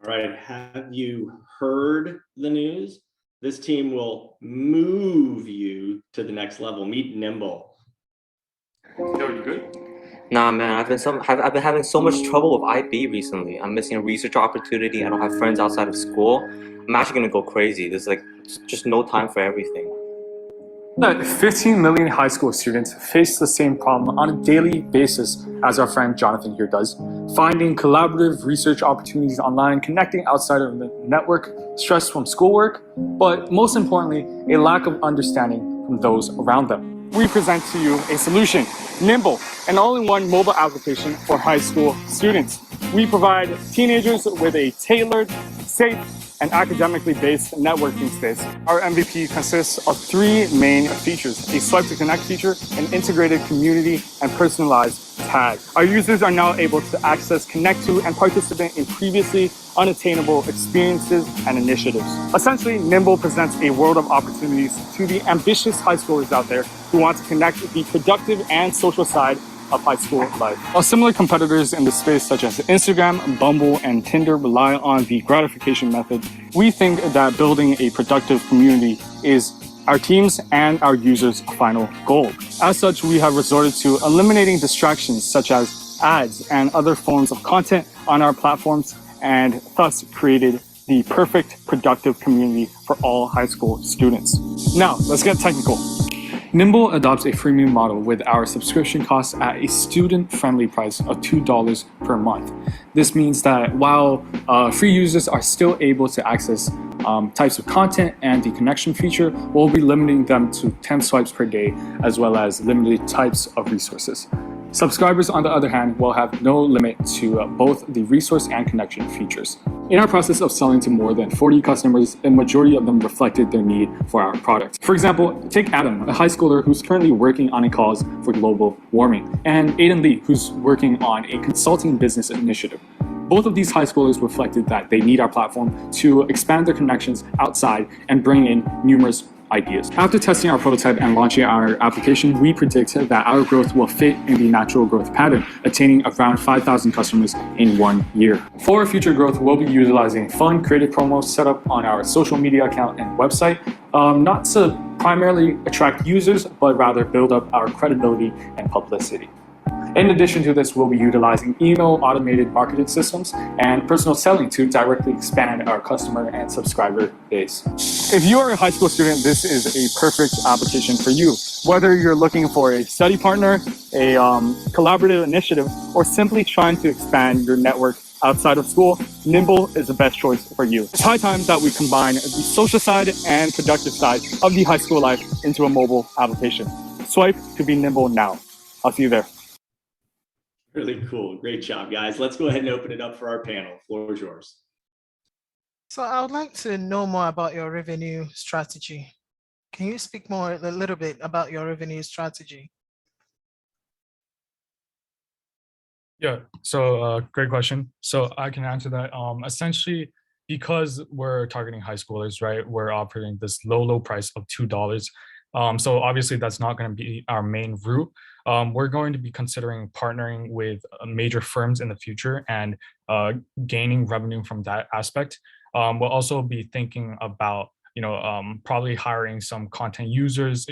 All right, have you heard the news? This team will move you to the next level. Meet Nimble. Yo, you good? Nah, man, I've been having so much trouble with IB recently. I'm missing a research opportunity. I don't have friends outside of school. I'm actually gonna go crazy. There's like just no time for everything. 15 million high school students face the same problem on a daily basis as our friend Jonathan here does. Finding collaborative research opportunities online, connecting outside of the network, stress from schoolwork, but most importantly, a lack of understanding from those around them. We present to you a solution, Nimble, an all-in-one mobile application for high school students. We provide teenagers with a tailored, safe, and academically based networking space. Our MVP consists of 3 main features: a swipe to connect feature, an integrated community, and personalized tag. Our users are now able to access, connect to, and participate in previously unattainable experiences and initiatives. Essentially, Nimble presents a world of opportunities to the ambitious high schoolers out there who want to connect the productive and social side of high school life. While similar competitors in the space such as Instagram, Bumble, and Tinder rely on the gratification method, we think that building a productive community is our team's and our users' final goal. As such, we have resorted to eliminating distractions such as ads and other forms of content on our platforms, and thus created the perfect productive community for all high school students. Now, let's get technical. Nimble adopts a freemium model with our subscription costs at a student-friendly price of $2 per month. This means that while free users are still able to access types of content and the connection feature, we'll be limiting them to 10 swipes per day, as well as limited types of resources. Subscribers, on the other hand, will have no limit to both the resource and connection features. In our process of selling to more than 40 customers, a majority of them reflected their need for our product. For example, take Adam, a high schooler who's currently working on a cause for global warming, and Aiden Lee, who's working on a consulting business initiative. Both of these high schoolers reflected that they need our platform to expand their connections outside and bring in numerous ideas. After testing our prototype and launching our application, we predicted that our growth will fit in the natural growth pattern, attaining around 5,000 customers in 1 year. For our future growth, we'll be utilizing fun, creative promos set up on our social media account and website, not to primarily attract users, but rather build up our credibility and publicity. In addition to this, we'll be utilizing email automated marketing systems and personal selling to directly expand our customer and subscriber base. If you are a high school student, this is a perfect application for you. Whether you're looking for a study partner, a collaborative initiative, or simply trying to expand your network outside of school, Nimble is the best choice for you. It's high time that we combine the social side and productive side of the high school life into a mobile application. Swipe to be nimble now. I'll see you there. Really cool. Great job, guys. Let's go ahead and open it up for our panel. Floor is yours. So I would like to know more about your revenue strategy. Can you speak more a little bit about your revenue strategy? Yeah, so great question. So I can answer that. Essentially, because we're targeting high schoolers, right, we're operating this low price of $2. So obviously that's not going to be our main route. We're going to be considering partnering with major firms in the future and gaining revenue from that aspect. We'll also be thinking about, probably hiring some content users,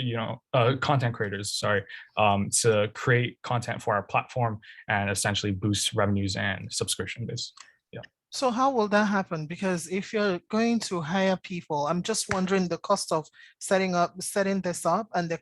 content creators, sorry, to create content for our platform and essentially boost revenues and subscription base. Yeah. So how will that happen? Because if you're going to hire people, I'm just wondering the cost of setting this up and the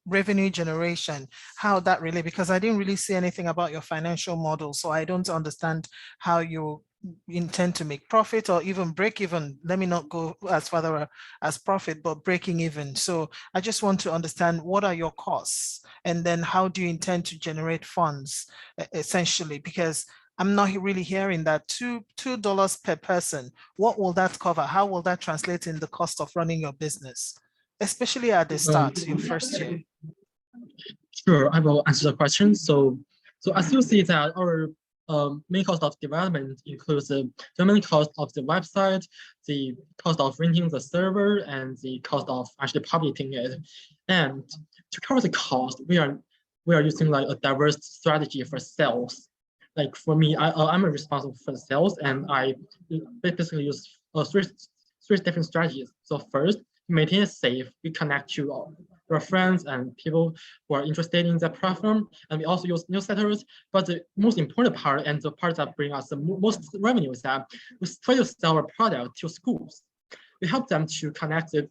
revenue generation, how that really, because I didn't really see anything about your financial model. So I don't understand how you intend to make profit or even break even. Let me not go as far as profit, but breaking even. So I just want to understand what are your costs and then how do you intend to generate funds essentially, because I'm not really hearing that $2 per person. What will that cover? How will that translate in the cost of running your business, especially at the start, your first year? Sure, I will answer the question. So as you see that our main cost of development includes the main cost of the website, the cost of renting the server, and the cost of actually publishing it. And to cover the cost, we are using like a diverse strategy for sales. like for me, I'm responsible for the sales, and I basically use three different strategies. So first, maintain it safe. We connect to your friends and people who are interested in the platform, and we also use newsletters. But the most important part, and the part that brings us the most revenue, is that we try to sell our product to schools. We help them to connect it,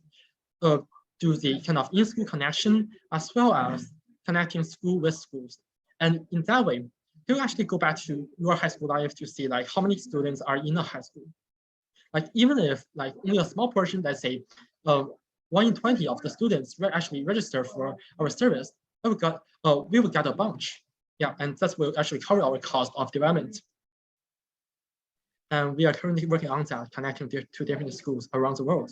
do the kind of in-school connection, as well as connecting school with schools. And in that way, you actually go back to your high school life to see like how many students are in a high school. Like even if like only a small portion, let's say 1 in 20 of the students actually register for our service, we will get a bunch. Yeah, and that will actually cover our cost of development. And we are currently working on that, connecting to different schools around the world.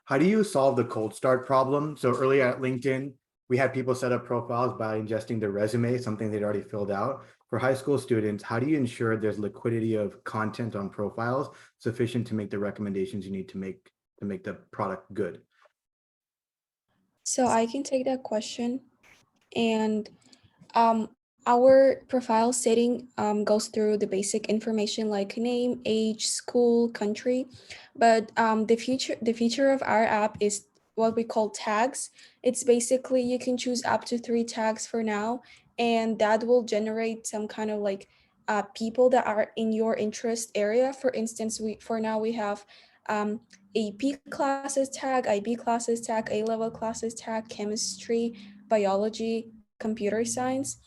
How do you solve the cold start problem? So earlier at LinkedIn, we had people set up profiles by ingesting their resume, something they'd already filled out. For high school students, how do you ensure there's liquidity of content on profiles sufficient to make the recommendations you need to make the product good? So I can take that question. And our profile setting goes through the basic information like name, age, school, country. But the feature of our app is what we call tags. It's basically you can choose up to 3 tags for now, and that will generate some kind of like people that are in your interest area. For instance, for now we have AP classes tag, IB classes tag, A-level classes tag, chemistry, biology, computer science,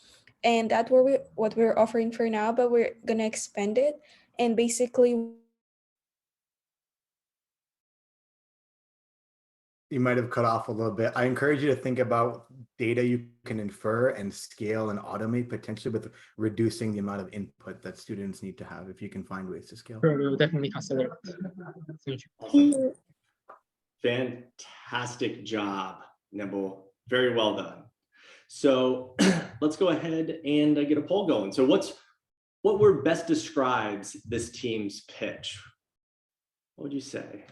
and that's what we're offering for now, but we're gonna expand it. And basically, you might have cut off a little bit. I encourage you to think about data you can infer and scale and automate, potentially with reducing the amount of input that students need to have, if you can find ways to scale. Sure, we will definitely consider it. Awesome. Fantastic job, Nebel. Very well done. So let's go ahead and get a poll going. So what word best describes this team's pitch? What would you say?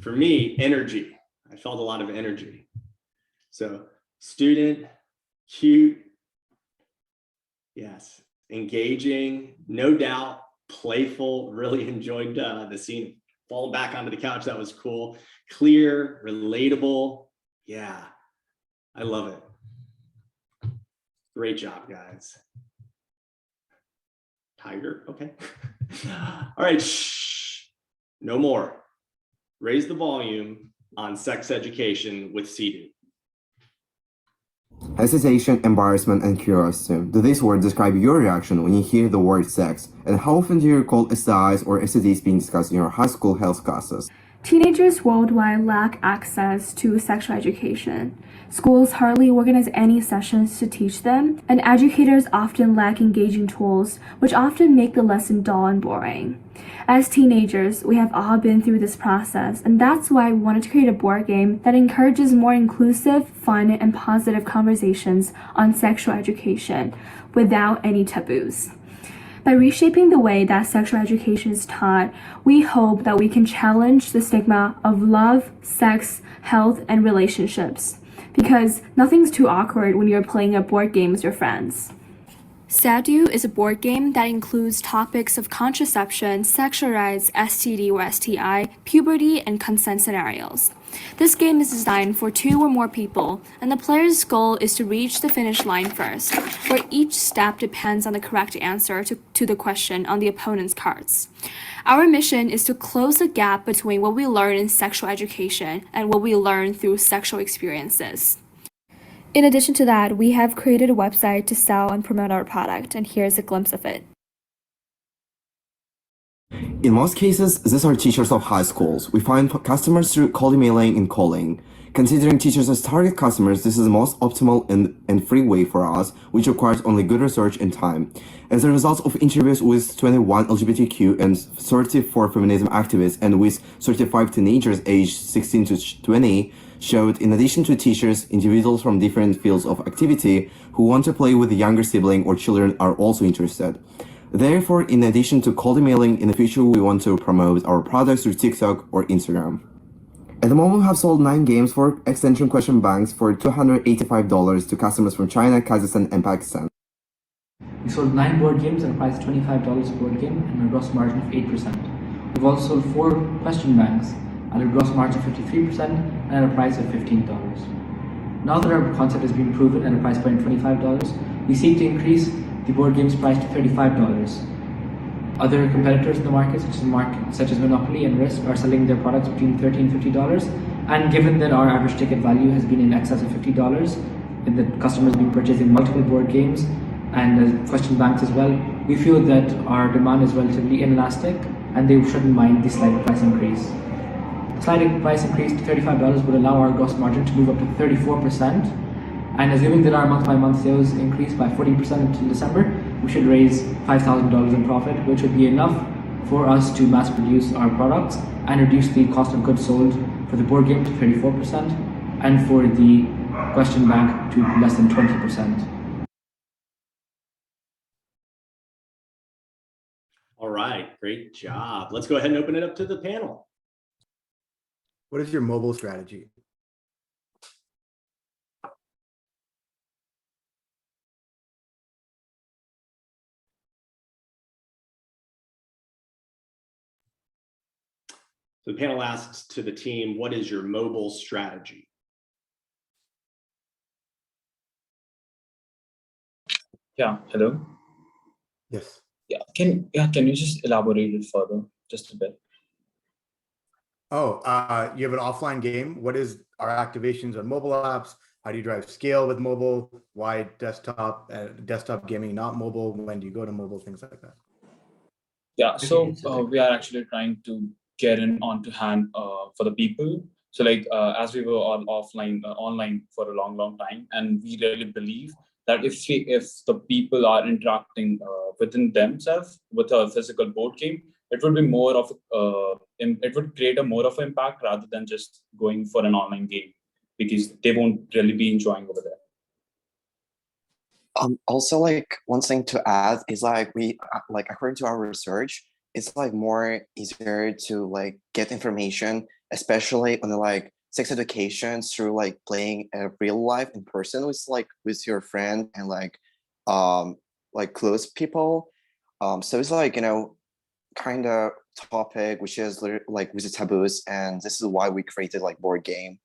For me, energy. I felt a lot of energy. So student, cute, yes, engaging, no doubt, playful, really enjoyed the scene. Falling back onto the couch, that was cool. Clear, relatable, yeah, I love it. Great job, guys. Tiger, okay. All right, shh, no more. Raise the volume on sex education with CEDU. Hesitation, embarrassment, and curiosity. Do these words describe your reaction when you hear the word sex? And how often do you recall STIs or STDs being discussed in your high school health classes? Teenagers worldwide lack access to sexual education. Schools hardly organize any sessions to teach them, and educators often lack engaging tools, which often make the lesson dull and boring. As teenagers, we have all been through this process, and that's why we wanted to create a board game that encourages more inclusive, fun, and positive conversations on sexual education without any taboos. By reshaping the way that sexual education is taught, we hope that we can challenge the stigma of love, sex, health, and relationships. Because nothing's too awkward when you're playing a board game with your friends. SADU is a board game that includes topics of contraception, sexual rights, STD or STI, puberty, and consent scenarios. This game is designed for 2 or more people, and the player's goal is to reach the finish line first, where each step depends on the correct answer to the question on the opponent's cards. Our mission is to close the gap between what we learn in sexual education and what we learn through sexual experiences. In addition to that, we have created a website to sell and promote our product, and here's a glimpse of it. In most cases, these are teachers of high schools. We find customers through cold emailing and calling. Considering teachers as target customers, this is the most optimal and free way for us, which requires only good research and time. As a result of interviews with 21 LGBTQ and 34 feminism activists and with 35 teenagers aged 16 to 20, showed in addition to teachers, individuals from different fields of activity who want to play with a younger sibling or children are also interested. Therefore, in addition to cold emailing, in the future we want to promote our products through TikTok or Instagram. At the moment, we have sold 9 games for extension question banks for $285 to customers from China, Kazakhstan, and Pakistan. We sold 9 board games at a price of $25 a board game and a gross margin of 8%. We've also sold 4 question banks at a gross margin of 53% and at a price of $15. Now that our concept has been proven at a price point of $25, we seek to increase the board game's price to $35. Other competitors in the market, such as Monopoly and Risk, are selling their products between $30 and $50. And given that our average ticket value has been in excess of $50, and that customers have been purchasing multiple board games and question banks as well, we feel that our demand is relatively inelastic and they shouldn't mind the slight price increase. The slight price increase to $35 would allow our gross margin to move up to 34%. And assuming that our month-by-month sales increase by 40% until December, we should raise $5,000 in profit, which would be enough for us to mass produce our products and reduce the cost of goods sold for the board game to 34% and for the question bank to less than 20%. All right, great job. Let's go ahead and open it up to the panel. What is your mobile strategy? So the panel asks to the team, what is your mobile strategy? Yeah, hello. Yes. Can you just elaborate it further, just a bit? Oh, you have an offline game. What is our activations on mobile apps? How do you drive scale with mobile? Why desktop, desktop gaming, not mobile? When do you go to mobile? Things like that. Yeah, so we are actually trying to get in onto hand for the people. So like as we were on online for a long time, and we really believe that if the people are interacting within themselves with a physical board game, it would be more of it would create a more of an impact rather than just going for an online game, because they won't really be enjoying over there. Also, like one thing to add is like according to our research, it's like more easier to like get information, especially on the like sex education through like playing real life in person with your friend and like close people. So it's like, you know, kind of topic which is like with the taboos, and this is why we created like board game.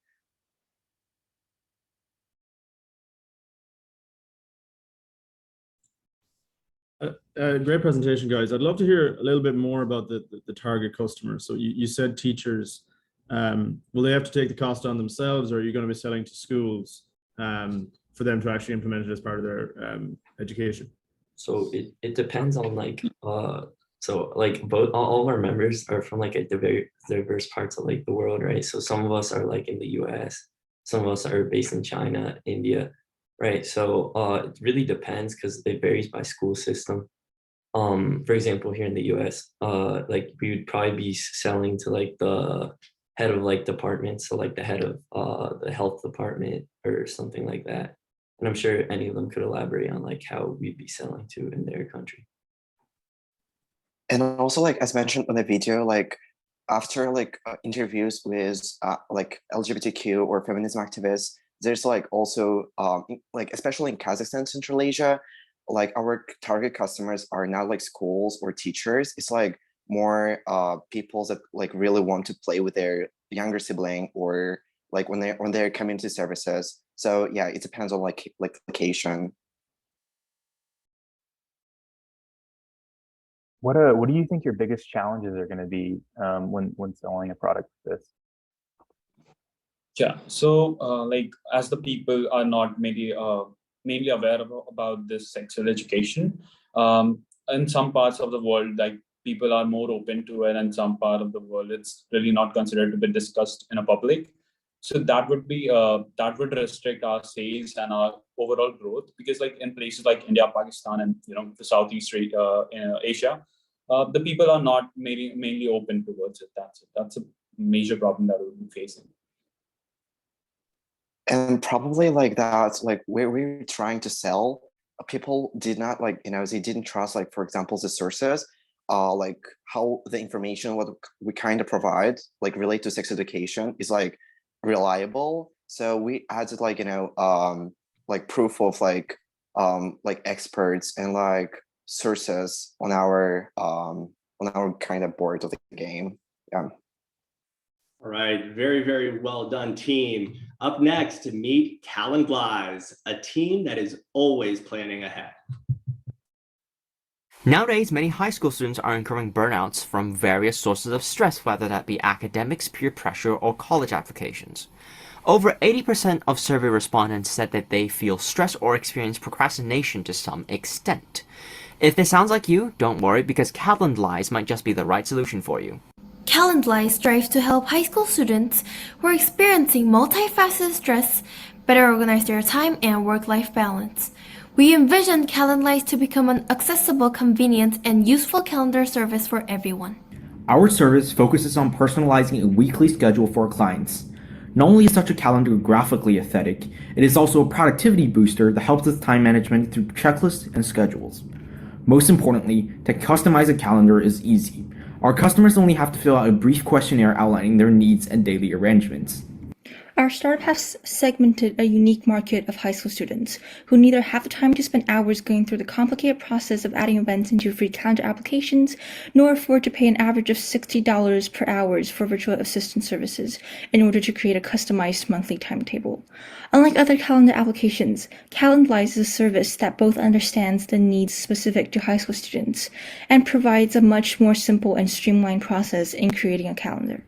Great presentation, guys. I'd love to hear a little bit more about the target customer. So you said teachers. Will they have to take the cost on themselves, or are you going to be selling to schools for them to actually implement it as part of their education? So it depends on like so like both all of our members are from like a very diverse parts of like the world, right? So some of us are like in the US, some of us are based in China, India, right? So it really depends because it varies by school system. For example, here in the US, like we would probably be selling to like the head of like departments, so like the head of the health department or something like that. And I'm sure any of them could elaborate on like how we'd be selling to in their country. And also, like as mentioned on the video, like after like interviews with like LGBTQ or feminism activists, there's like also like especially in Kazakhstan, Central Asia, like our target customers are not like schools or teachers. It's like more people that like really want to play with their younger sibling, or like when they're community services. So yeah, it depends on like location. What do you think your biggest challenges are going to be when selling a product like this? Yeah, so like as the people are not maybe mainly aware about this sexual education, in some parts of the world, like people are more open to it, and some part of the world it's really not considered to be discussed in a public. So that would be that would restrict our sales and our overall growth, because like in places like India, Pakistan, and the Southeast Asia, the people are not mainly open towards it. That's a major problem that we'll be facing. And probably like that's like where we're trying to sell, people did not like, they didn't trust, like, for example, the sources, like how the information what we kind of provide, like relate to sex education is like reliable. So we added like, like proof of like like experts and like sources on our kind of board of the game. Yeah. All right, very, very well done, team. Up next, to meet Calendly, a team that is always planning ahead. Nowadays, many high school students are incurring burnouts from various sources of stress, whether that be academics, peer pressure, or college applications. Over 80% of survey respondents said that they feel stress or experience procrastination to some extent. If this sounds like you, don't worry, because Calendly might just be the right solution for you. Calendly strives to help high school students who are experiencing multifaceted stress better organize their time and work-life balance. We envision Calendly to become an accessible, convenient, and useful calendar service for everyone. Our service focuses on personalizing a weekly schedule for our clients. Not only is such a calendar graphically aesthetic, it is also a productivity booster that helps with time management through checklists and schedules. Most importantly, to customize a calendar is easy. Our customers only have to fill out a brief questionnaire outlining their needs and daily arrangements. Our startup has segmented a unique market of high school students who neither have the time to spend hours going through the complicated process of adding events into free calendar applications, nor afford to pay an average of $60 per hour for virtual assistant services in order to create a customized monthly timetable. Unlike other calendar applications, Calendly is a service that both understands the needs specific to high school students and provides a much more simple and streamlined process in creating a calendar.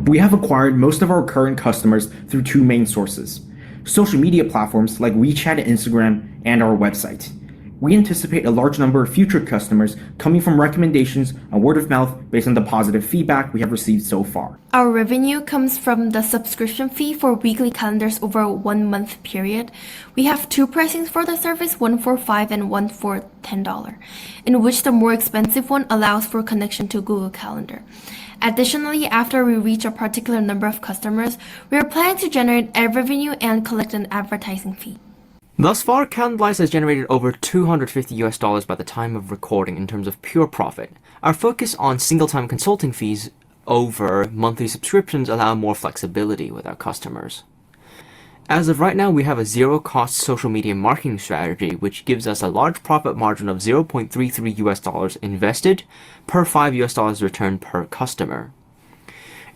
We have acquired most of our current customers through two main sources: social media platforms like WeChat and Instagram, and our website. We anticipate a large number of future customers coming from recommendations and word of mouth based on the positive feedback we have received so far. Our revenue comes from the subscription fee for weekly calendars over a 1 month period. We have two pricings for the service, one for $5 and one for $10, in which the more expensive one allows for connection to Google Calendar. Additionally, after we reach a particular number of customers, we are planning to generate ad revenue and collect an advertising fee. Thus far, Calendly has generated over $250 by the time of recording in terms of pure profit. Our focus on single-time consulting fees over monthly subscriptions allow more flexibility with our customers. As of right now, we have a zero-cost social media marketing strategy, which gives us a large profit margin of $0.33 invested per $5 returned per customer.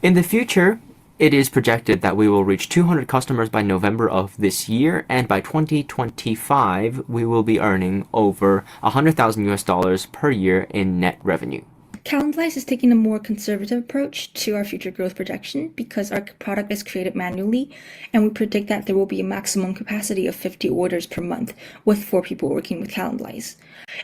In the future, it is projected that we will reach 200 customers by November of this year, and by 2025, we will be earning over $100,000 per year in net revenue. Calendly is taking a more conservative approach to our future growth projection because our product is created manually, and we predict that there will be a maximum capacity of 50 orders per month with 4 people working with Calendly.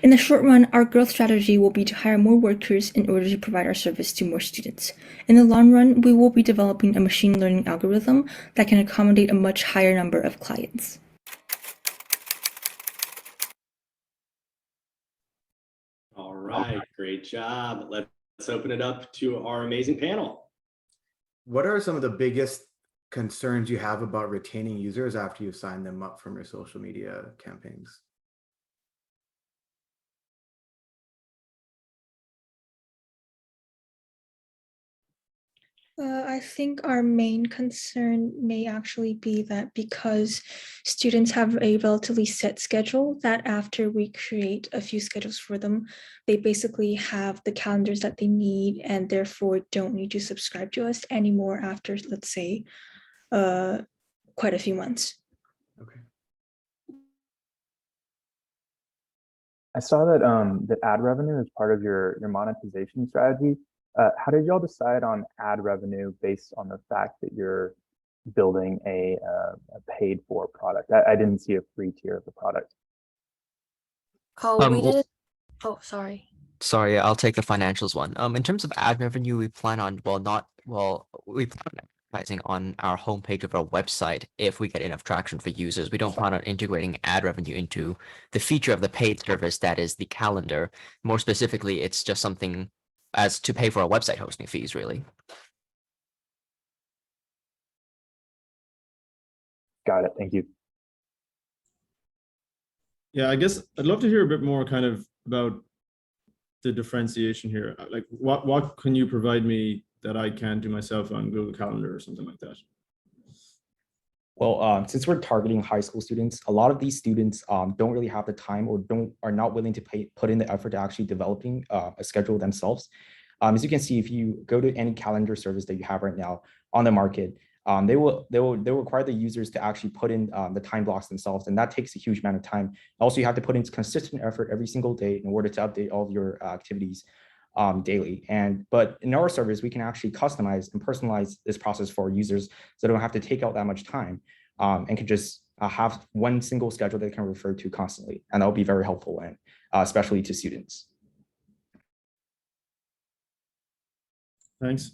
In the short run, our growth strategy will be to hire more workers in order to provide our service to more students. In the long run, we will be developing a machine learning algorithm that can accommodate a much higher number of clients. All right, great job. Let's open it up to our amazing panel. What are some of the biggest concerns you have about retaining users after you've signed them up from your social media campaigns? I think our main concern may actually be that because students have a relatively set schedule, that after we create a few schedules for them, they basically have the calendars that they need and therefore don't need to subscribe to us anymore after, let's say, quite a few months. I saw that that ad revenue is part of your monetization strategy. How did y'all decide on ad revenue based on the fact that you're building a paid for product? I didn't see a free tier of the product. Oh, we did it. Oh, sorry. Sorry, I'll take the financials one. In terms of ad revenue, we plan on, we plan on advertising on our homepage of our website if we get enough traction for users. We don't plan on integrating ad revenue into the feature of the paid service that is the calendar. More specifically, it's just something as to pay for our website hosting fees, really. Got it. Thank you. Yeah, I guess I'd love to hear a bit more kind of about the differentiation here. Like what can you provide me that I can't do myself on Google Calendar or something like that? Well, since we're targeting high school students, a lot of these students don't really have the time or are not willing to put in the effort to actually developing a schedule themselves. As you can see, if you go to any calendar service that you have right now on the market, they'll require the users to actually put in the time blocks themselves, and that takes a huge amount of time. Also, you have to put in consistent effort every single day in order to update all of your activities daily. But in our service, we can actually customize and personalize this process for users so they don't have to take out that much time and can just have one single schedule they can refer to constantly. And that will be very helpful, and especially to students. Thanks.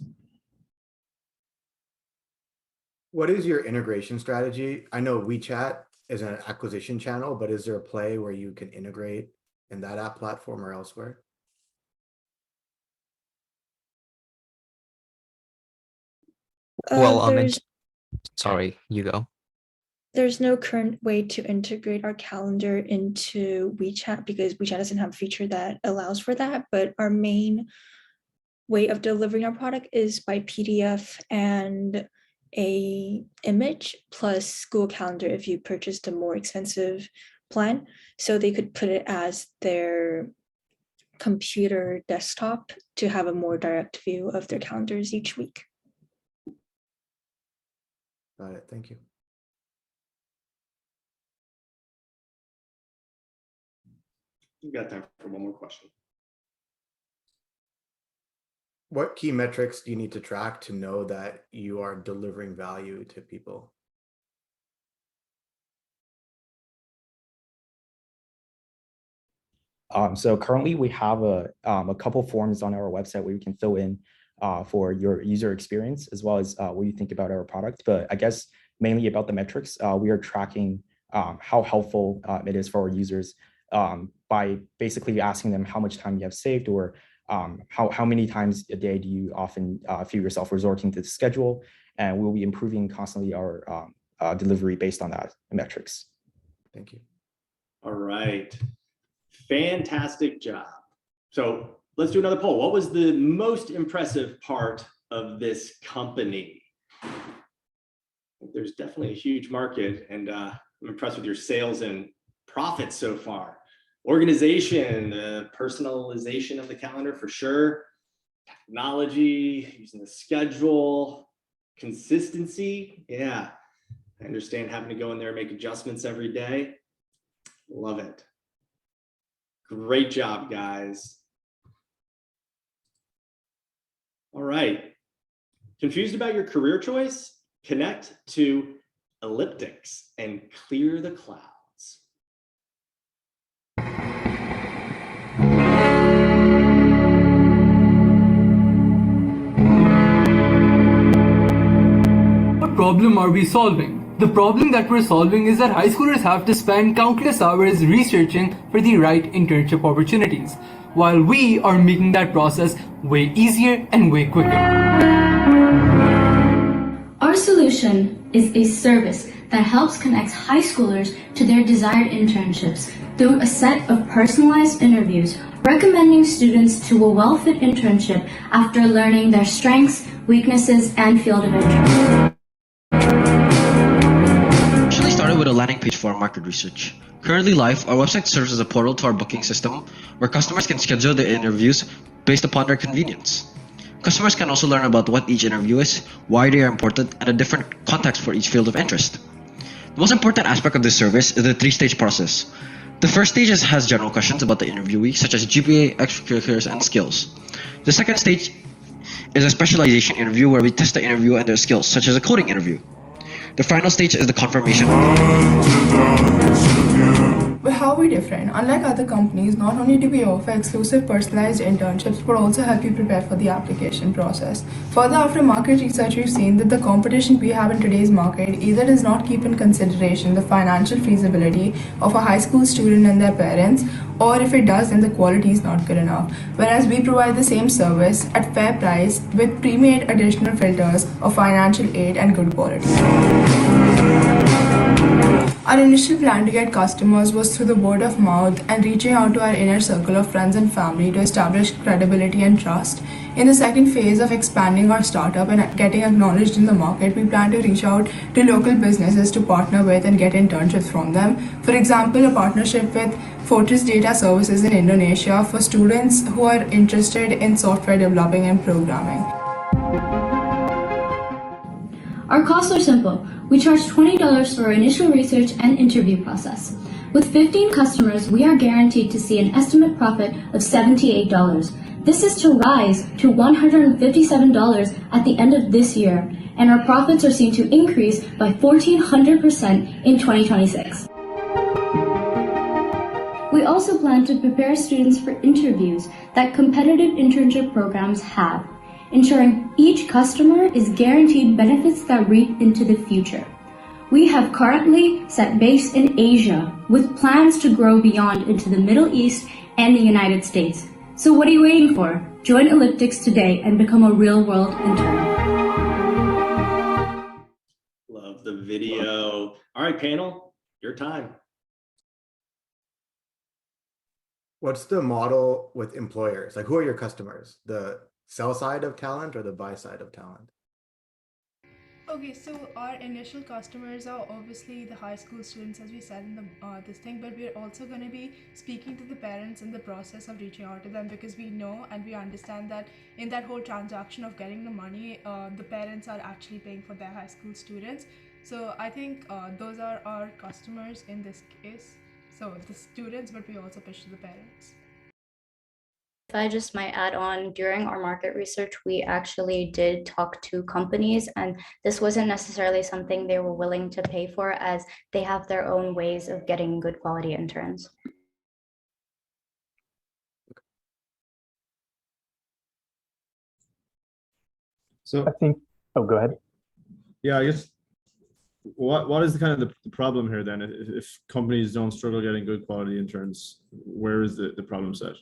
What is your integration strategy? I know WeChat is an acquisition channel, but is there a play where you can integrate in that app platform or elsewhere? Well, sorry, you go. There's no current way to integrate our calendar into WeChat because WeChat doesn't have a feature that allows for that. But our main way of delivering our product is by PDF and a image plus Google Calendar if you purchased a more expensive plan. So they could put it as their computer desktop to have a more direct view of their calendars each week. Got it. Thank you. We've got time for one more question. What key metrics do you need to track to know that you are delivering value to people? So currently we have a couple forms on our website where you can fill in for your user experience as well as what you think about our product. But I guess mainly about the metrics, we are tracking how helpful it is for our users by basically asking them how much time you have saved or how many times a day do you often feel yourself resorting to the schedule, and we'll be improving constantly our delivery based on that metrics. Thank you. All right, fantastic job. So let's do another poll. What was the most impressive part of this company? There's definitely a huge market, and I'm impressed with your sales and profits so far. Organization, personalization of the calendar for sure. Technology, using the schedule, consistency. Yeah, I understand having to go in there and make adjustments every day. Love it. Great job, guys. All right. Confused about your career choice? Connect to Elliptics and clear the clouds. What problem are we solving? The problem that we're solving is that high schoolers have to spend countless hours researching for the right internship opportunities, while we are making that process way easier and way quicker. Our solution is a service that helps connect high schoolers to their desired internships through a set of personalized interviews, recommending students to a well-fit internship after learning their strengths, weaknesses, and field of interest. Initially started with a landing page for our market research. Currently live, our website serves as a portal to our booking system where customers can schedule their interviews based upon their convenience. Customers can also learn about what each interview is, why they are important, and the different contexts for each field of interest. The most important aspect of this service is the three-stage process. The first stage has general questions about the interviewee, such as GPA, extracurriculars, and skills. The second stage is a specialization interview where we test the interviewer and their skills, such as a coding interview. The final stage is the confirmation. But how are we different? Unlike other companies, not only do we offer exclusive personalized internships, but also help you prepare for the application process. Further, after market research, we've seen that the competition we have in today's market either does not keep in consideration the financial feasibility of a high school student and their parents, or if it does, then the quality is not good enough. Whereas we provide the same service at fair price with pre-made additional filters of financial aid and good quality. Our initial plan to get customers was through the word of mouth and reaching out to our inner circle of friends and family to establish credibility and trust. In the second phase of expanding our startup and getting acknowledged in the market, we plan to reach out to local businesses to partner with and get internships from them. For example, a partnership with Fortress Data Services in Indonesia for students who are interested in software developing and programming. Our costs are simple. We charge $20 for our initial research and interview process. With 15 customers, we are guaranteed to see an estimate profit of $78. This is to rise to $157 at the end of this year, and our profits are seen to increase by 1,400% in 2026. We also plan to prepare students for interviews that competitive internship programs have, ensuring each customer is guaranteed benefits that reap into the future. We have currently set base in Asia with plans to grow beyond into the Middle East and the United States. So what are you waiting for? Join Elliptics today and become a real-world intern. Love the video. All right, panel, your time. What's the model with employers? Like, who are your customers? The sell side of talent or the buy side of talent? Okay, so our initial customers are obviously the high school students, as we said in the this thing, but we're also going to be speaking to the parents in the process of reaching out to them, because we know and we understand that in that whole transaction of getting the money, the parents are actually paying for their high school students. So I think those are our customers in this case. So the students, but we also pitch to the parents. If I just might add on, during our market research, we actually did talk to companies, and this wasn't necessarily something they were willing to pay for, as they have their own ways of getting good quality interns. So I think, oh, go ahead. Yeah, I guess what is the kind of the problem here then? If companies don't struggle getting good quality interns, where is the problem set?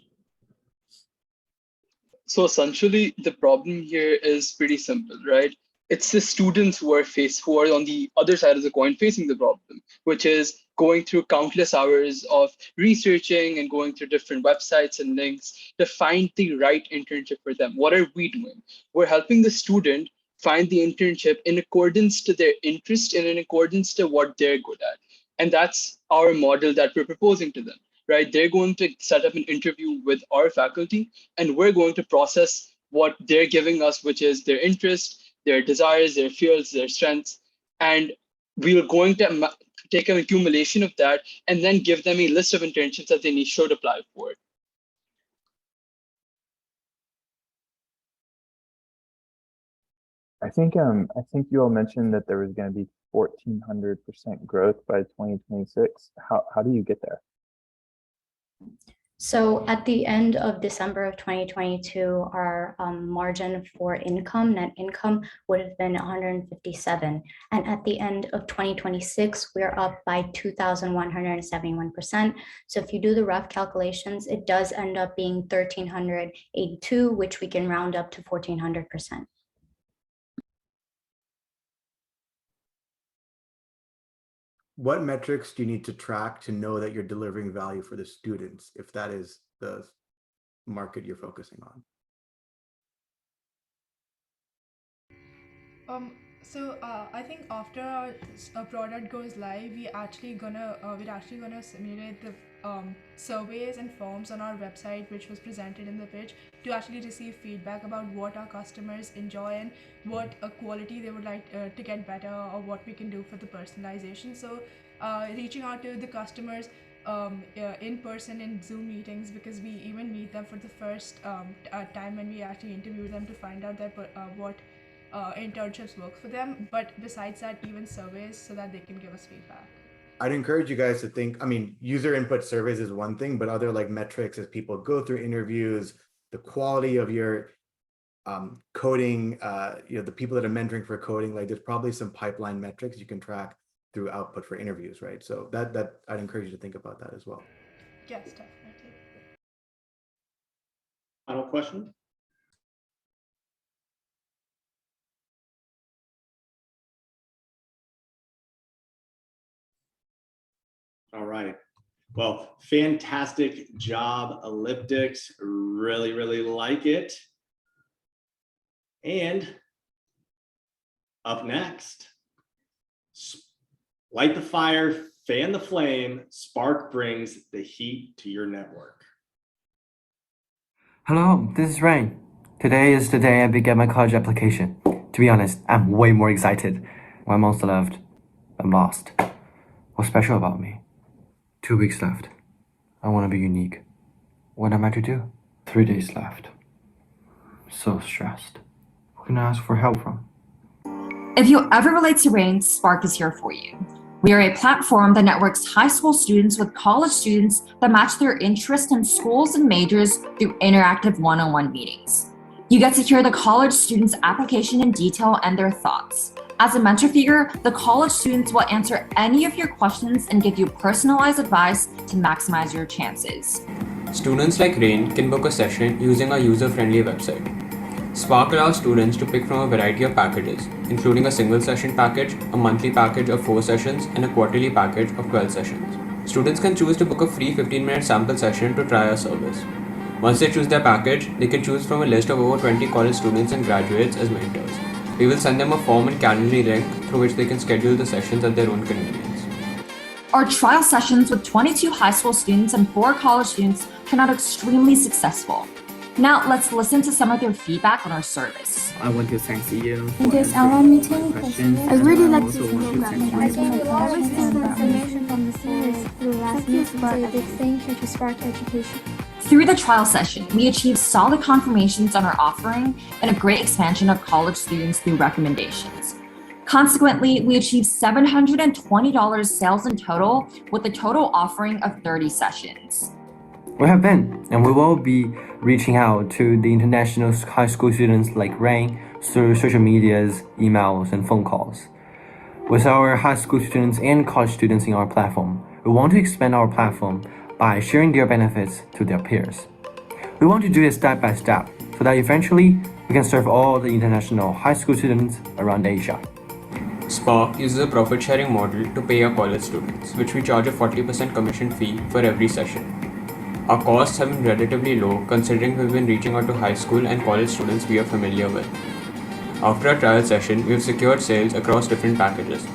So essentially, the problem here is pretty simple, right? It's the students who are on the other side of the coin facing the problem, which is going through countless hours of researching and going through different websites and links to find the right internship for them. What are we doing? We're helping the student find the internship in accordance to their interest and in accordance to what they're good at. And that's our model that we're proposing to them. Right? They're going to set up an interview with our faculty, and we're going to process what they're giving us, which is their interest, their desires, their fears, their strengths. And we're going to take an accumulation of that and then give them a list of internships that they should apply for. I think you all mentioned that there was going to be 1,400% growth by 2026. How do you get there? So at the end of December of 2022, our margin for net income would have been 157. And at the end of 2026, we're up by 2,171%. So if you do the rough calculations, it does end up being 1,382, which we can round up to 1,400%. What metrics do you need to track to know that you're delivering value for the students, if that is the market you're focusing on? So I think after our product goes live, we're actually gonna simulate the surveys and forms on our website, which was presented in the pitch, to actually receive feedback about what our customers enjoy and what quality they would like to get better, or what we can do for the personalization. So reaching out to the customers in person in Zoom meetings, because we even meet them for the first time when we actually interview them to find out that what internships work for them. But besides that, even surveys, so that they can give us feedback. I'd encourage you guys to think, I mean, user input surveys is one thing, but other like metrics as people go through interviews, the quality of your coding, the people that are mentoring for coding, like there's probably some pipeline metrics you can track through output for interviews, right? So that I'd encourage you to think about that as well. Yes, definitely. Final question? All right. Well, fantastic job, Elliptics. Really, really like it. And up next, light the fire, fan the flame, Spark brings the heat to your network. Hello, this is Rain. Today is the day I began my college application. To be honest, I'm way more excited. 1 month left. I'm lost. What's special about me? 2 weeks left. I want to be unique. What am I to do? 3 days left. So stressed. Who can I ask for help from? If you ever relate to Rain, Spark is here for you. We are a platform that networks high school students with college students that match their interests in schools and majors through interactive one-on-one meetings. You get to hear the college students' application in detail and their thoughts. As a mentor figure, the college students will answer any of your questions and give you personalized advice to maximize your chances. Students like Rain can book a session using our user-friendly website. Spark allows students to pick from a variety of packages, including a single session package, a monthly package of 4 sessions, and a quarterly package of 12 sessions. Students can choose to book a free 15-minute sample session to try our service. Once they choose their package, they can choose from a list of over 20 college students and graduates as mentors. We will send them a form and Calendly link through which they can schedule the sessions at their own convenience. Our trial sessions with 22 high school students and 4 college students turned out extremely successful. Now let's listen to some of their feedback on our service. I want to thank you in this annual meeting. I really like this program. I can always get information from the seniors through last news. Say a big thank you to Spark Education. Through the trial session, we achieved solid confirmations on our offering and a great expansion of college students through recommendations. Consequently, we achieved $720 sales in total with a total offering of 30 sessions. We have been, and we will be reaching out to the international high school students like Rain through social medias, emails, and phone calls. With our high school students and college students in our platform, we want to expand our platform by sharing their benefits to their peers. We want to do this step by step so that eventually we can serve all the international high school students around Asia. Spark uses a profit-sharing model to pay our college students, which we charge a 40% commission fee for every session. Our costs have been relatively low considering we've been reaching out to high school and college students we are familiar with. After our trial session, we've secured sales across different packages.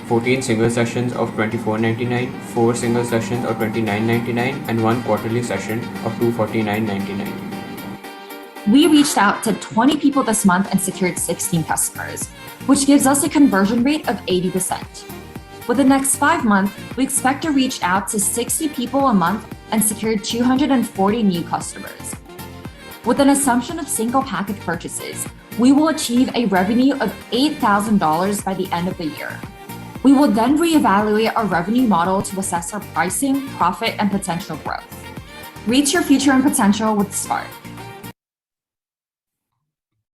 14 single sessions of $24.99, 4 single sessions of $29.99, and 1 quarterly session of $249.99. We reached out to 20 people this month and secured 16 customers, which gives us a conversion rate of 80%. With the next 5 months, we expect to reach out to 60 people a month and secure 240 new customers. With an assumption of single package purchases, we will achieve a revenue of $8,000 by the end of the year. We will then reevaluate our revenue model to assess our pricing, profit, and potential growth. Reach your future and potential with Spark.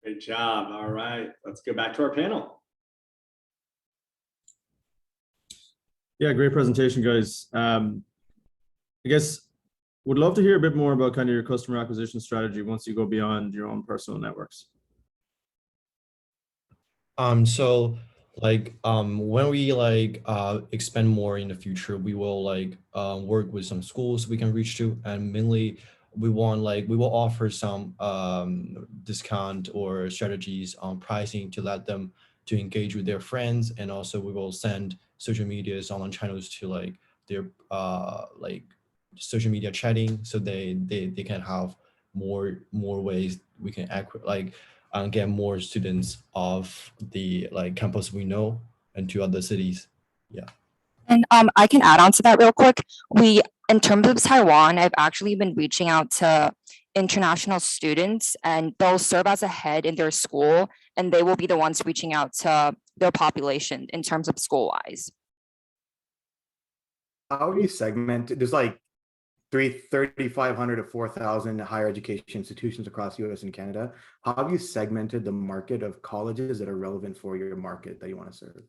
Great job. All right, let's go back to our panel. Yeah, great presentation, guys. I guess would love to hear a bit more about kind of your customer acquisition strategy once you go beyond your own personal networks. So when we expand more in the future, we will work with some schools we can reach to, and mainly we will offer some discount or strategies on pricing to let them to engage with their friends, and also we will send social medias online channels to their social media chatting, so they can have more ways we can get more students of the campus we know and to other cities. Yeah. And I can add on to that real quick. In terms of Taiwan, I've actually been reaching out to international students, and they'll serve as a head in their school, and they will be the ones reaching out to their population in terms of school-wise. How do you segment? There's 3,500 to 4,000 higher education institutions across US and Canada. How have you segmented the market of colleges that are relevant for your market that you want to serve?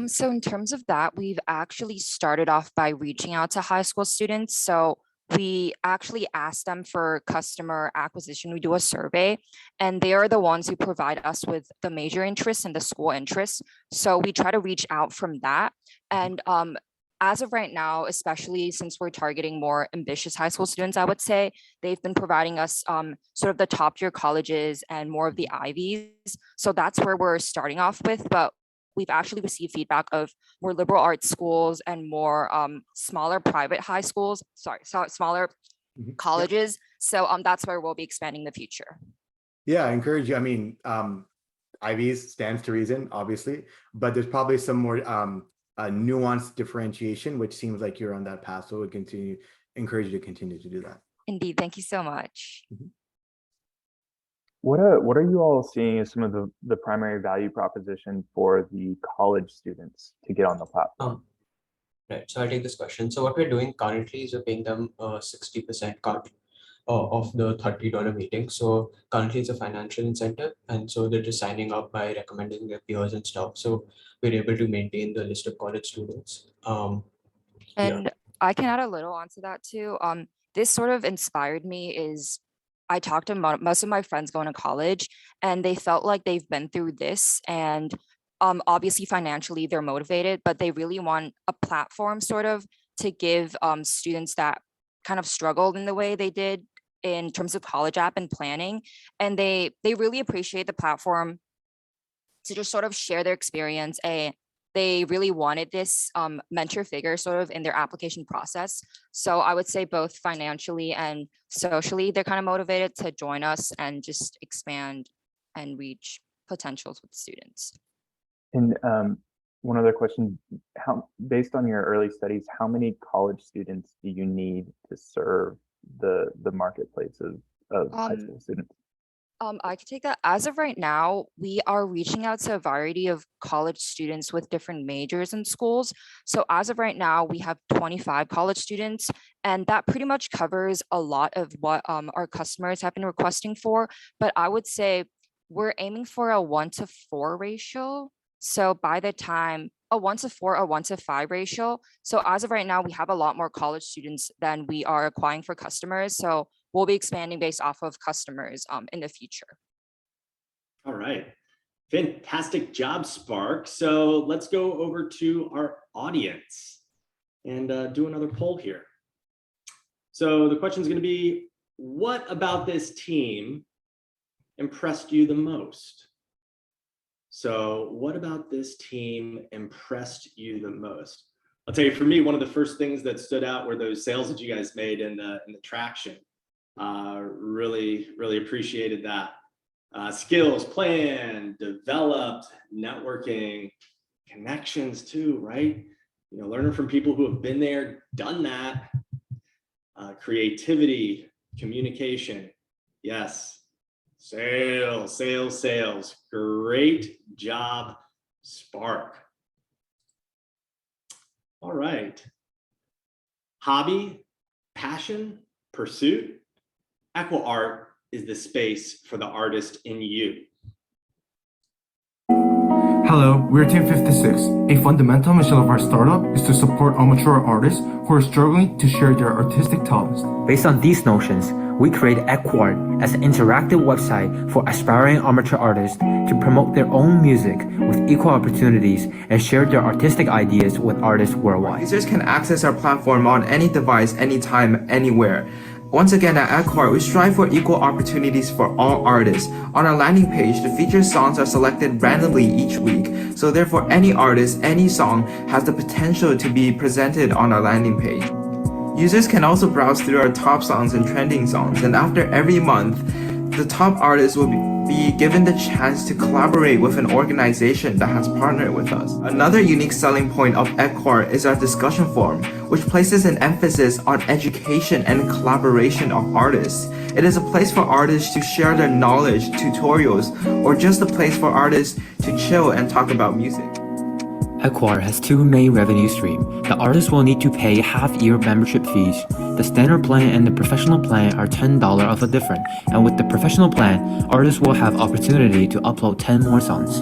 So in terms of that, we've actually started off by reaching out to high school students. So we actually ask them for customer acquisition. We do a survey, and they are the ones who provide us with the major interests and the school interests. So we try to reach out from that. And as of right now, especially since we're targeting more ambitious high school students, I would say they've been providing us sort of the top tier colleges and more of the Ivies. So that's where we're starting off with. But we've actually received feedback of more liberal arts schools and more smaller private high schools, smaller colleges. So that's where we'll be expanding in the future. Yeah, I encourage you. I mean, Ivies stands to reason, obviously, but there's probably some more nuanced differentiation, which seems like you're on that path. So we'll encourage you to continue to do that. Indeed. Thank you so much. What are you all seeing as some of the primary value proposition for the college students to get on the platform? Right, so I'll take this question. So what we're doing currently is we're paying them 60% cut of the $30 meeting. So currently it's a financial incentive, and so they're just signing up by recommending their peers and stuff. So we're able to maintain the list of college students. And I can add a little onto that too. This sort of inspired me is I talked to most of my friends going to college, and they felt like they've been through this, and obviously financially they're motivated, but they really want a platform sort of to give students that kind of struggled in the way they did in terms of college app and planning. And they really appreciate the platform to just sort of share their experience. They really wanted this mentor figure sort of in their application process. So I would say both financially and socially, they're kind of motivated to join us and just expand and reach potentials with students. And one other question, based on your early studies, how many college students do you need to serve the marketplace of high school students? I can take that. As of right now, we are reaching out to a variety of college students with different majors and schools. So as of right now, we have 25 college students, and that pretty much covers a lot of what our customers have been requesting for. But I would say we're aiming for a 1-to-4 ratio. So by the time a 1-to-4, a 1-to-5 ratio. So as of right now, we have a lot more college students than we are acquiring for customers. So we'll be expanding based off of customers in the future. All right. Fantastic job, Spark. So let's go over to our audience and do another poll here. So the question is going to be, what about this team impressed you the most? So what about this team impressed you the most? I'll tell you, for me, one of the first things that stood out were those sales that you guys made in the traction. Really appreciated that. Skills, plan, developed, networking, connections too, right? You know, learning from people who have been there, done that. Creativity, communication, yes. Sales. Great job, Spark. All right. Hobby, passion, pursuit. Equa Art is the space for the artist in you. Hello, we're Team 56. A fundamental mission of our startup is to support amateur artists who are struggling to share their artistic talents. Based on these notions, we created Equa as an interactive website for aspiring amateur artists to promote their own music with equal opportunities and share their artistic ideas with artists worldwide. Users can access our platform on any device, anytime, anywhere. Once again, at Equa, we strive for equal opportunities for all artists. On our landing page, the featured songs are selected randomly each week, so therefore any artist, any song has the potential to be presented on our landing page. Users can also browse through our top songs and trending songs, and after every month, the top artists will be given the chance to collaborate with an organization that has partnered with us. Another unique selling point of Equa is our discussion forum, which places an emphasis on education and collaboration of artists. It is a place for artists to share their knowledge, tutorials, or just a place for artists to chill and talk about music. Equa has two main revenue streams. The artists will need to pay half-year membership fees. The standard plan and the professional plan are $10 of a different, and with the professional plan, artists will have opportunity to upload 10 more songs.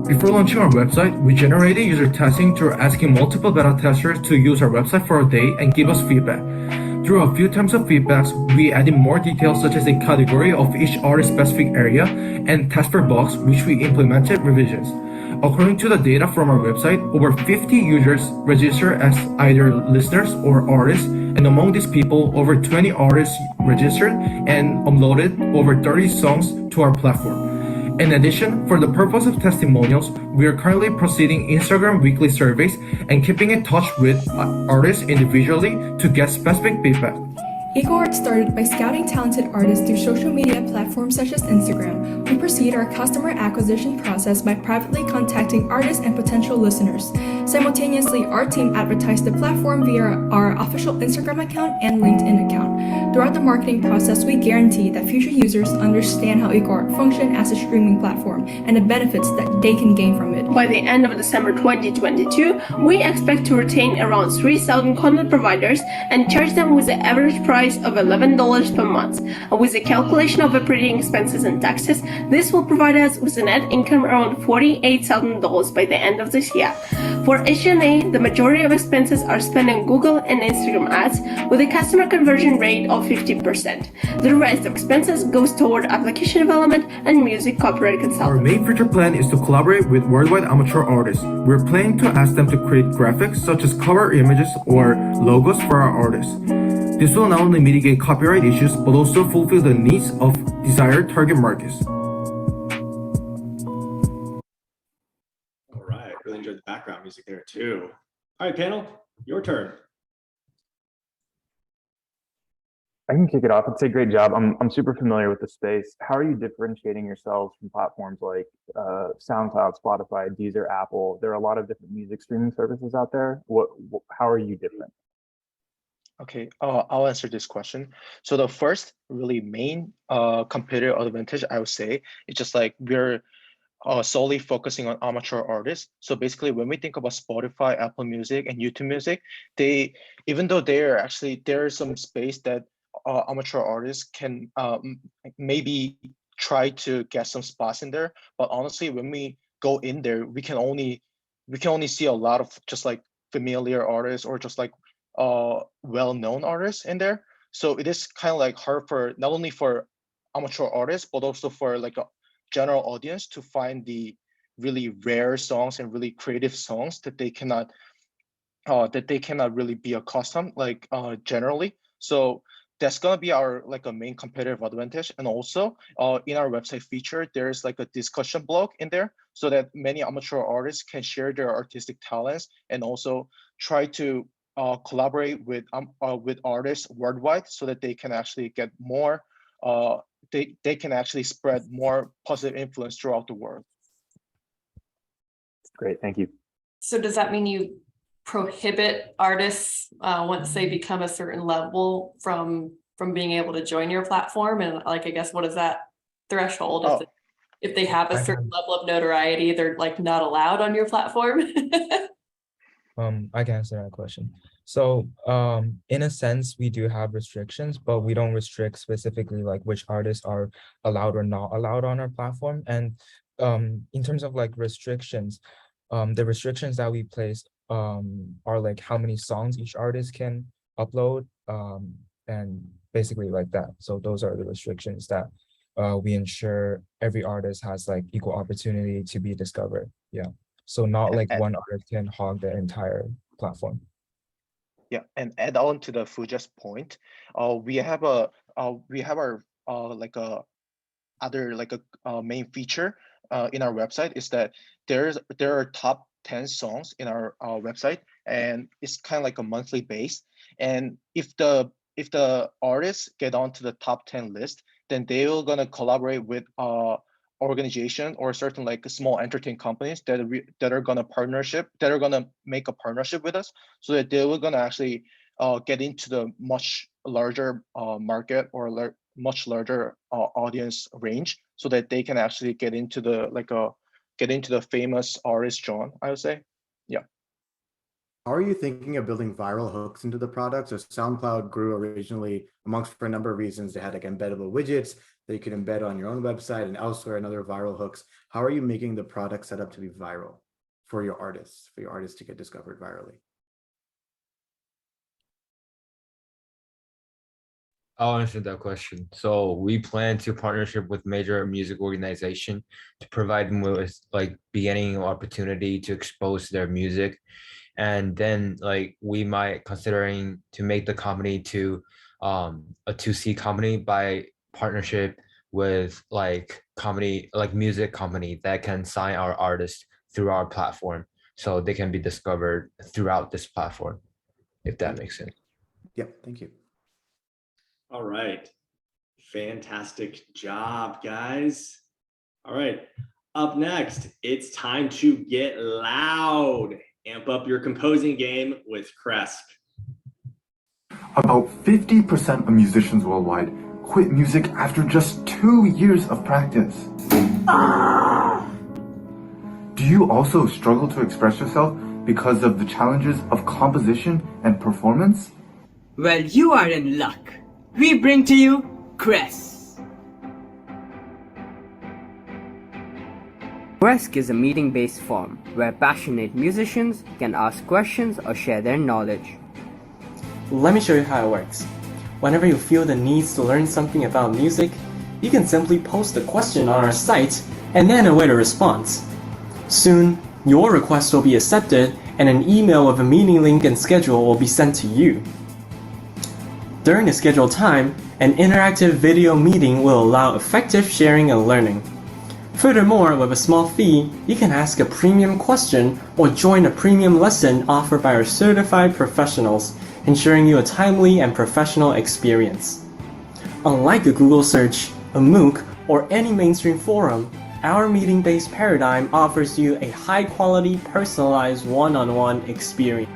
Before launching our website, we generated user testing through asking multiple beta testers to use our website for a day and give us feedback. Through a few times of feedbacks, we added more details such as a category of each artist-specific area and test for bugs, which we implemented revisions. According to the data from our website, over 50 users register as either listeners or artists, and among these people, over 20 artists registered and uploaded over 30 songs to our platform. In addition, for the purpose of testimonials, we are currently proceeding Instagram weekly surveys and keeping in touch with artists individually to get specific feedback. EcoArt started by scouting talented artists through social media platforms such as Instagram. We proceed our customer acquisition process by privately contacting artists and potential listeners. Simultaneously, our team advertised the platform via our official Instagram account and LinkedIn account. Throughout the marketing process, we guarantee that future users understand how EcoArt functions as a streaming platform and the benefits that they can gain from it. By the end of December 2022, we expect to retain around 3,000 content providers and charge them with the average price of $11 per month. With the calculation of operating expenses and taxes, this will provide us with a net income around $48,000 by the end of this year. For SG&A, the majority of expenses are spent on Google and Instagram ads with a customer conversion rate of 50%. The rest of expenses goes toward application development and music copyright consulting. Our main future plan is to collaborate with worldwide amateur artists. We're planning to ask them to create graphics such as cover images or logos for our artists. This will not only mitigate copyright issues, but also fulfill the needs of desired target markets. All right, really enjoyed the background music there too. All right, panel, your turn. I can kick it off. It's a great job. I'm super familiar with the space. How are you differentiating yourselves from platforms like SoundCloud, Spotify, Deezer, Apple? There are a lot of different music streaming services out there. How are you different? Okay, I'll answer this question. So the first really main competitive advantage I would say is just like we're solely focusing on amateur artists. So basically, when we think about Spotify, Apple Music, and YouTube Music, even though there's some space that amateur artists can maybe try to get some spots in there, but honestly, when we go in there, we can only see a lot of just like familiar artists or just like well-known artists in there. So it is kind of like hard for not only for amateur artists, but also for like a general audience to find the really rare songs and really creative songs that they cannot really be accustomed like generally. So that's gonna be our like a main competitive advantage. And also in our website feature, there's like a discussion blog in there so that many amateur artists can share their artistic talents and also try to collaborate with artists worldwide so that they can actually get more, they can actually spread more positive influence throughout the world. Great, thank you. So does that mean you prohibit artists once they become a certain level from being able to join your platform? And like, I guess, what is that threshold? If they have a certain level of notoriety, they're like not allowed on your platform? I can answer that question. So in a sense, we do have restrictions, but we don't restrict specifically like which artists are allowed or not allowed on our platform. And in terms of like restrictions, the restrictions that we place are like how many songs each artist can upload and basically like that. So those are the restrictions that we ensure every artist has like equal opportunity to be discovered. Yeah. So not like one artist can hog the entire platform. Yeah, and add on to the Fuja's point, we have our like a other like a main feature in our website is that there are top 10 songs in our website, and it's kind of like a monthly base. And if the artists get onto the top 10 list, then they are gonna collaborate with organization or certain like small entertainment companies that are gonna make a partnership with us, so that they were gonna actually get into the much larger market or much larger audience range, so that they can actually get into the famous artist John, I would say. Yeah. How are you thinking of building viral hooks into the product? So SoundCloud grew originally for a number of reasons. They had like embeddable widgets that you could embed on your own website and elsewhere and other viral hooks. How are you making the product set up to be viral for your artists to get discovered virally? I'll answer that question. So we plan to partnership with major music organization to provide them with like beginning opportunity to expose their music. And then like we might considering to make the company to a 2C company by partnership with like company like music company that can sign our artists through our platform so they can be discovered throughout this platform, if that makes sense. Yep, thank you. All right. Fantastic job, guys. All right. Up next, it's time to get loud. Amp up your composing game with Cresp. About 50% of musicians worldwide quit music after just 2 years of practice. Do you also struggle to express yourself because of the challenges of composition and performance? Well, you are in luck. We bring to you Crest. Crest is a meeting-based forum where passionate musicians can ask questions or share their knowledge. Let me show you how it works. Whenever you feel the needs to learn something about music, you can simply post a question on our site and then await a response. Soon, your request will be accepted and an email with a meeting link and schedule will be sent to you. During the scheduled time, an interactive video meeting will allow effective sharing and learning. Furthermore, with a small fee, you can ask a premium question or join a premium lesson offered by our certified professionals, ensuring you a timely and professional experience. Unlike a Google search, a MOOC, or any mainstream forum, our meeting-based paradigm offers you a high-quality, personalized one-on-one experience.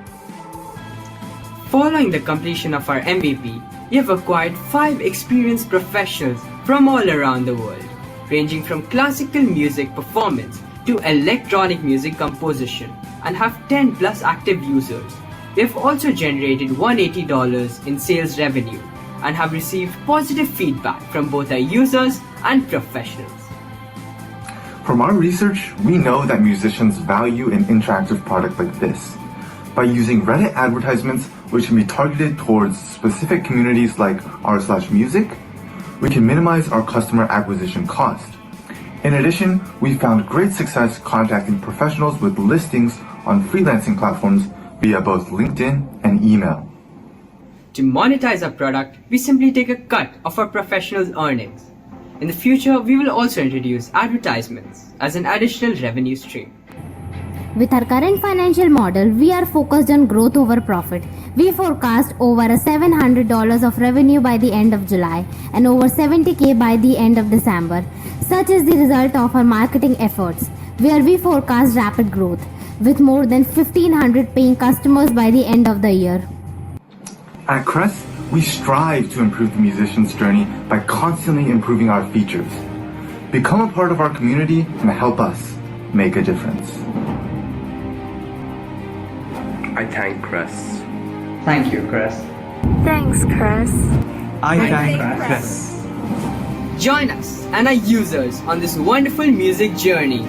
Following the completion of our MVP, we have acquired 5 experienced professionals from all around the world, ranging from classical music performance to electronic music composition, and have 10 plus active users. We have also generated $180 in sales revenue and have received positive feedback from both our users and professionals. From our research, we know that musicians value an interactive product like this. By using Reddit advertisements, which can be targeted towards specific communities like r/music, we can minimize our customer acquisition cost. In addition, we found great success contacting professionals with listings on freelancing platforms via both LinkedIn and email. To monetize our product, we simply take a cut of our professionals' earnings. In the future, we will also introduce advertisements as an additional revenue stream. With our current financial model, we are focused on growth over profit. We forecast over $700 of revenue by the end of July and over $70K by the end of December. Such is the result of our marketing efforts, where we forecast rapid growth, with more than 1,500 paying customers by the end of the year. At Crest, we strive to improve the musician's journey by constantly improving our features. Become a part of our community and help us make a difference. I thank Crest. Thank you, Chris. Thanks, Chris. I thank Chris. Join us and our users on this wonderful music journey.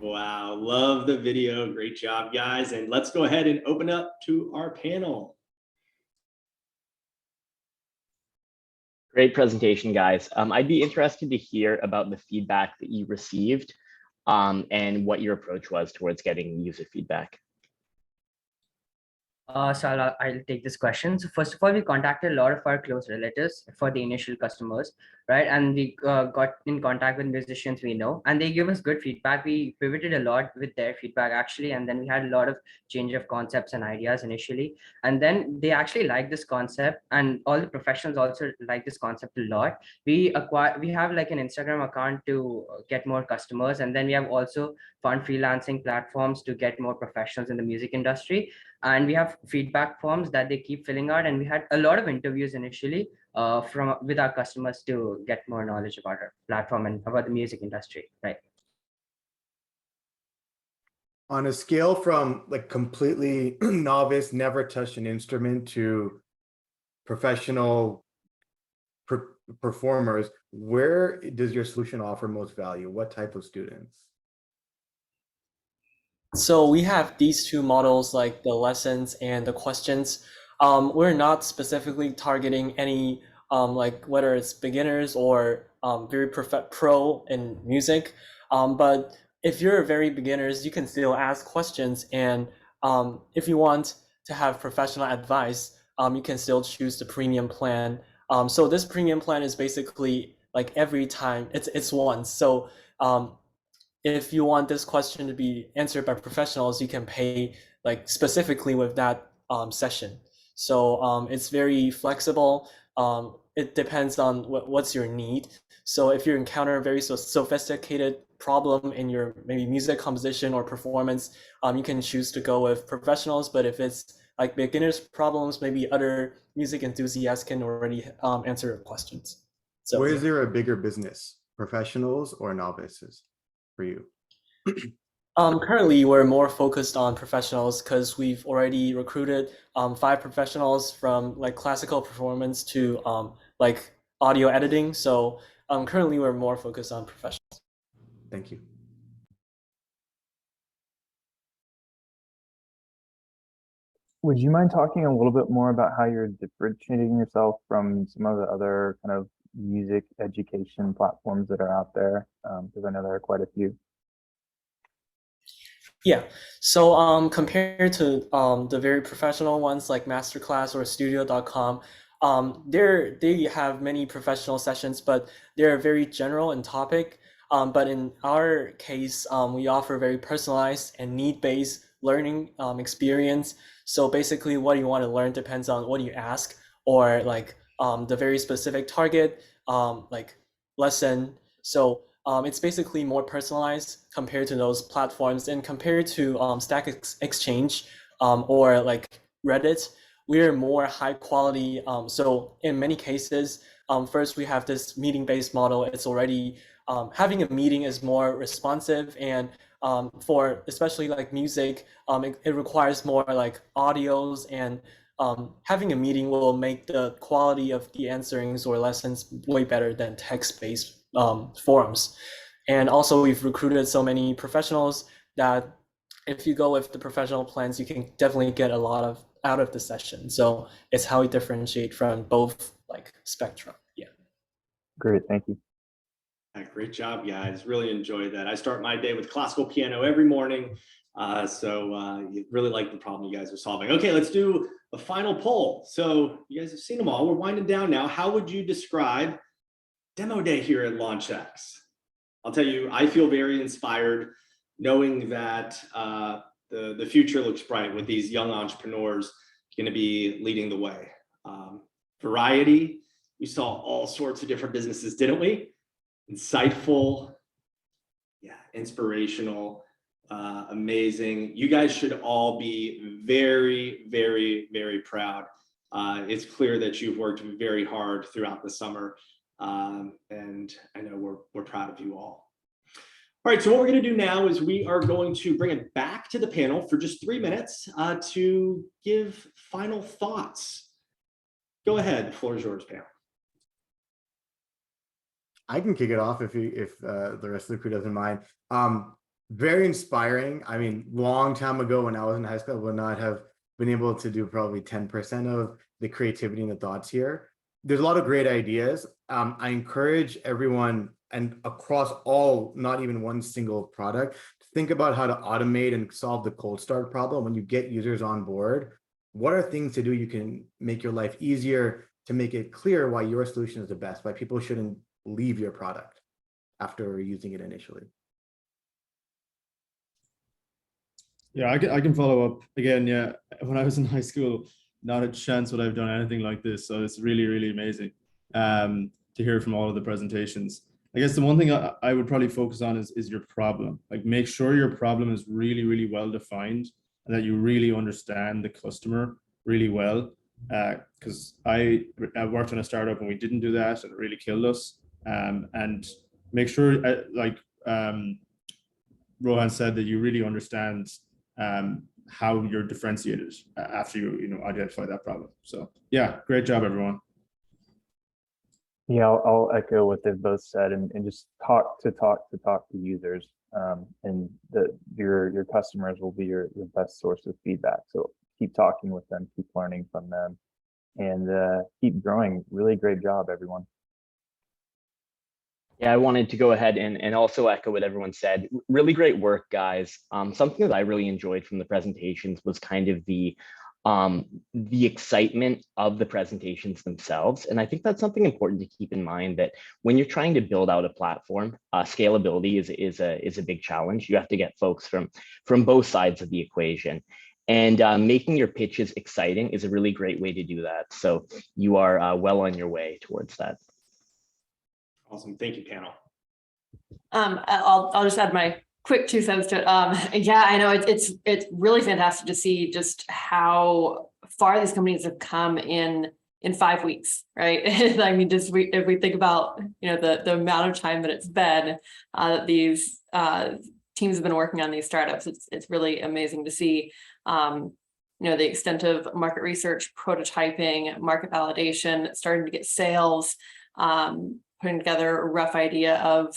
Wow, love the video. Great job, guys. And let's go ahead and open up to our panel. Great presentation, guys. I'd be interested to hear about the feedback that you received and what your approach was towards getting user feedback. I'll take this question. So first of all, we contacted a lot of our close relatives for the initial customers, right? And we got in contact with musicians we know, and they gave us good feedback. We pivoted a lot with their feedback actually, and then we had a lot of change of concepts and ideas initially. And then they actually liked this concept, and all the professionals also like this concept a lot. We have like an Instagram account to get more customers, and then we have also found freelancing platforms to get more professionals in the music industry. And we have feedback forms that they keep filling out, and we had a lot of interviews initially with our customers to get more knowledge about our platform and about the music industry, right? On a scale from like completely novice, never touched an instrument, to professional performers, where does your solution offer most value? What type of students? So we have these two models, like the lessons and the questions. We're not specifically targeting any like whether it's beginners or very pro in music. But if you're very beginners, you can still ask questions. And if you want to have professional advice, you can still choose the premium plan. So this premium plan is basically like every time it's once. So if you want this question to be answered by professionals, you can pay like specifically with that session. So it's very flexible. It depends on what's your need. So if you encounter a very sophisticated problem in your maybe music composition or performance, you can choose to go with professionals. But if it's like beginners problems, maybe other music enthusiasts can already answer your questions. So where is there a bigger business, professionals or novices for you? Currently, we're more focused on professionals because we've already recruited 5 professionals from like classical performance to like audio editing. So currently, we're more focused on professionals. Thank you. Would you mind talking a little bit more about how you're differentiating yourself from some of the other kind of music education platforms that are out there? Because I know there are quite a few. Yeah, so compared to the very professional ones like Masterclass or Studio.com, they have many professional sessions, but they're very general in topic. But in our case, we offer very personalized and need-based learning experience. So basically, what you want to learn depends on what you ask, or like the very specific target, like lesson. So it's basically more personalized compared to those platforms, and compared to Stack Exchange or like Reddit, we're more high quality. So in many cases, first we have this meeting-based model. It's already having a meeting is more responsive, and for especially like music, it requires more like audios, and having a meeting will make the quality of the answerings or lessons way better than text-based forums. And also we've recruited so many professionals that if you go with the professional plans, you can definitely get a lot of out of the session. So it's how we differentiate from both like spectrum. Yeah. Great, thank you. Great job, guys. Really enjoyed that. I start my day with classical piano every morning. You really like the problem you guys are solving. Okay, let's do a final poll. So you guys have seen them all. We're winding down now. How would you describe demo day here at LaunchX? I'll tell you, I feel very inspired knowing that the future looks bright with these young entrepreneurs going to be leading the way. Variety, we saw all sorts of different businesses, didn't we? Insightful, yeah, inspirational, amazing. You guys should all be very, very, very proud. It's clear that you've worked very hard throughout the summer, and I know we're proud of you all. All right, so what we're going to do now is we are going to bring it back to the panel for just 3 minutes to give final thoughts. Go ahead, the floor is yours, Pam. I can kick it off if the rest of the crew doesn't mind. Very inspiring. I mean, long time ago when I was in high school, I would not have been able to do probably 10% of the creativity and the thoughts here. There's a lot of great ideas. I encourage everyone, and across all, not even one single product, to think about how to automate and solve the cold start problem. When you get users on board, what are things to do you can make your life easier, to make it clear why your solution is the best, why people shouldn't leave your product after using it initially. Yeah, I can follow up again. Yeah, when I was in high school, not a chance would I've done anything like this. So it's really, really amazing to hear from all of the presentations. I guess the one thing I would probably focus on is your problem. Like, make sure your problem is really, really well defined, and that you really understand the customer really well. Because I worked on a startup and we didn't do that, and it really killed us. And make sure, Rohan said, that you really understand how you're differentiated after you identify that problem. So yeah, great job, everyone. Yeah, I'll echo what they've both said, and just talk to users. and your customers will be your best source of feedback. So keep talking with them, keep learning from them, and keep growing. Really great job, everyone. Yeah, I wanted to go ahead and also echo what everyone said. Really great work, guys. Something that I really enjoyed from the presentations was kind of the excitement of the presentations themselves. And I think that's something important to keep in mind, that when you're trying to build out a platform, scalability is a big challenge. You have to get folks from both sides of the equation. And making your pitches exciting is a really great way to do that. So you are well on your way towards that. Awesome. Thank you, panel. I'll just add my quick 2 cents to it. Yeah, I know it's really fantastic to see just how far these companies have come in 5 weeks, right? I mean, just if we think about, you know, the amount of time that it's been that these teams have been working on these startups, it's really amazing to see. You know, the extent of market research, prototyping, market validation, starting to get sales, putting together a rough idea of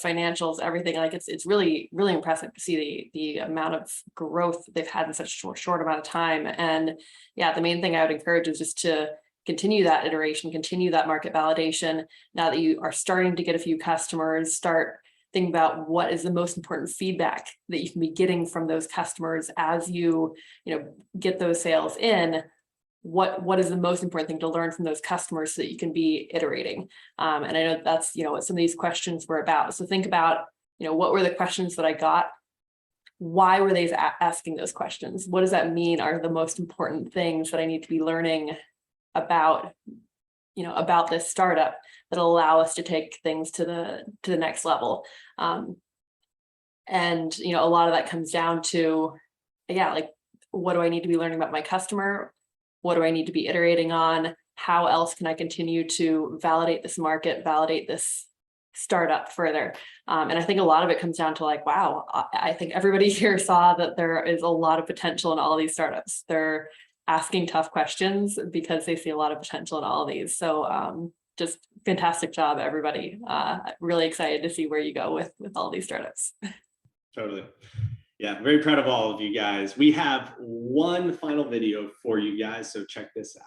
financials, everything. Like it's really, really impressive to see the amount of growth they've had in such a short amount of time. And yeah, the main thing I would encourage is just to continue that iteration, continue that market validation. Now that you are starting to get a few customers, start thinking about what is the most important feedback that you can be getting from those customers as you get those sales in. What is the most important thing to learn from those customers so that you can be iterating? And I know that's, what some of these questions were about. So think about, what were the questions that I got? Why were they asking those questions? What does that mean are the most important things that I need to be learning about, about this startup that'll allow us to take things to the next level? And, a lot of that comes down to, like, what do I need to be learning about my customer? What do I need to be iterating on? How else can I continue to validate this market, validate this startup further? And I think a lot of it comes down to like, wow, I think everybody here saw that there is a lot of potential in all of these startups. They're asking tough questions because they see a lot of potential in all of these. So just fantastic job, everybody. Really excited to see where you go with all these startups. Totally. Yeah, very proud of all of you guys. We have one final video for you guys, so check this out.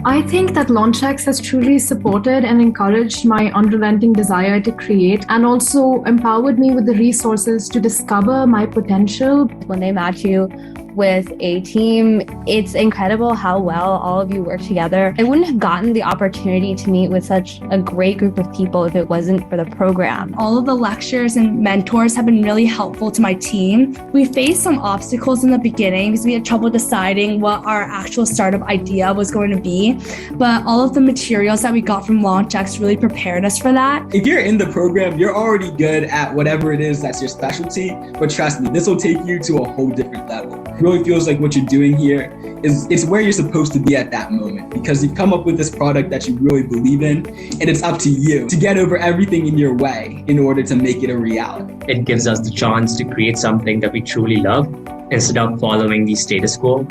I think that LaunchX has truly supported and encouraged my unrelenting desire to create, and also empowered me with the resources to discover my potential. When they match you with a team, it's incredible how well all of you work together. I wouldn't have gotten the opportunity to meet with such a great group of people if it wasn't for the program. All of the lectures and mentors have been really helpful to my team. We faced some obstacles in the beginning because we had trouble deciding what our actual startup idea was going to be, but all of the materials that we got from LaunchX really prepared us for that. If you're in the program, you're already good at whatever it is that's your specialty, but trust me, this will take you to a whole different level. It really feels like what you're doing here it's where you're supposed to be at that moment, because you've come up with this product that you really believe in, and it's up to you to get over everything in your way in order to make it a reality. It gives us the chance to create something that we truly love instead of following the status quo.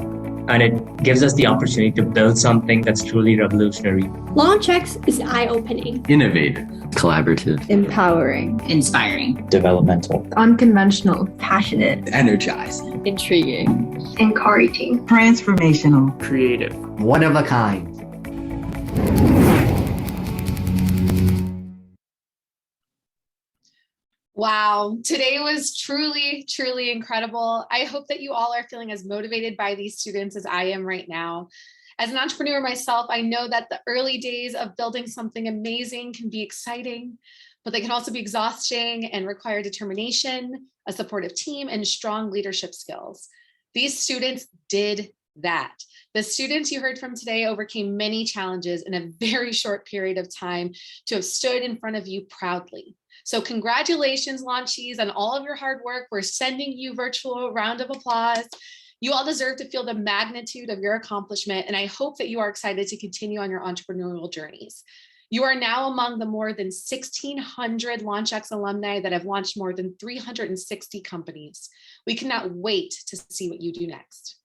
And it gives us the opportunity to build something that's truly revolutionary. LaunchX is eye-opening, innovative, collaborative, empowering, inspiring, developmental, unconventional, passionate, energizing, intriguing, encouraging, transformational, creative, one of a kind. Wow, today was truly, truly incredible. I hope that you all are feeling as motivated by these students as I am right now. As an entrepreneur myself, I know that the early days of building something amazing can be exciting, but they can also be exhausting and require determination, a supportive team, and strong leadership skills. These students did that. The students you heard from today overcame many challenges in a very short period of time to have stood in front of you proudly. So congratulations, launchees, on all of your hard work. We're sending you virtual round of applause. You all deserve to feel the magnitude of your accomplishment, and I hope that you are excited to continue on your entrepreneurial journeys. You are now among the more than 1,600 LaunchX alumni that have launched more than 360 companies. We cannot wait to see what you do next.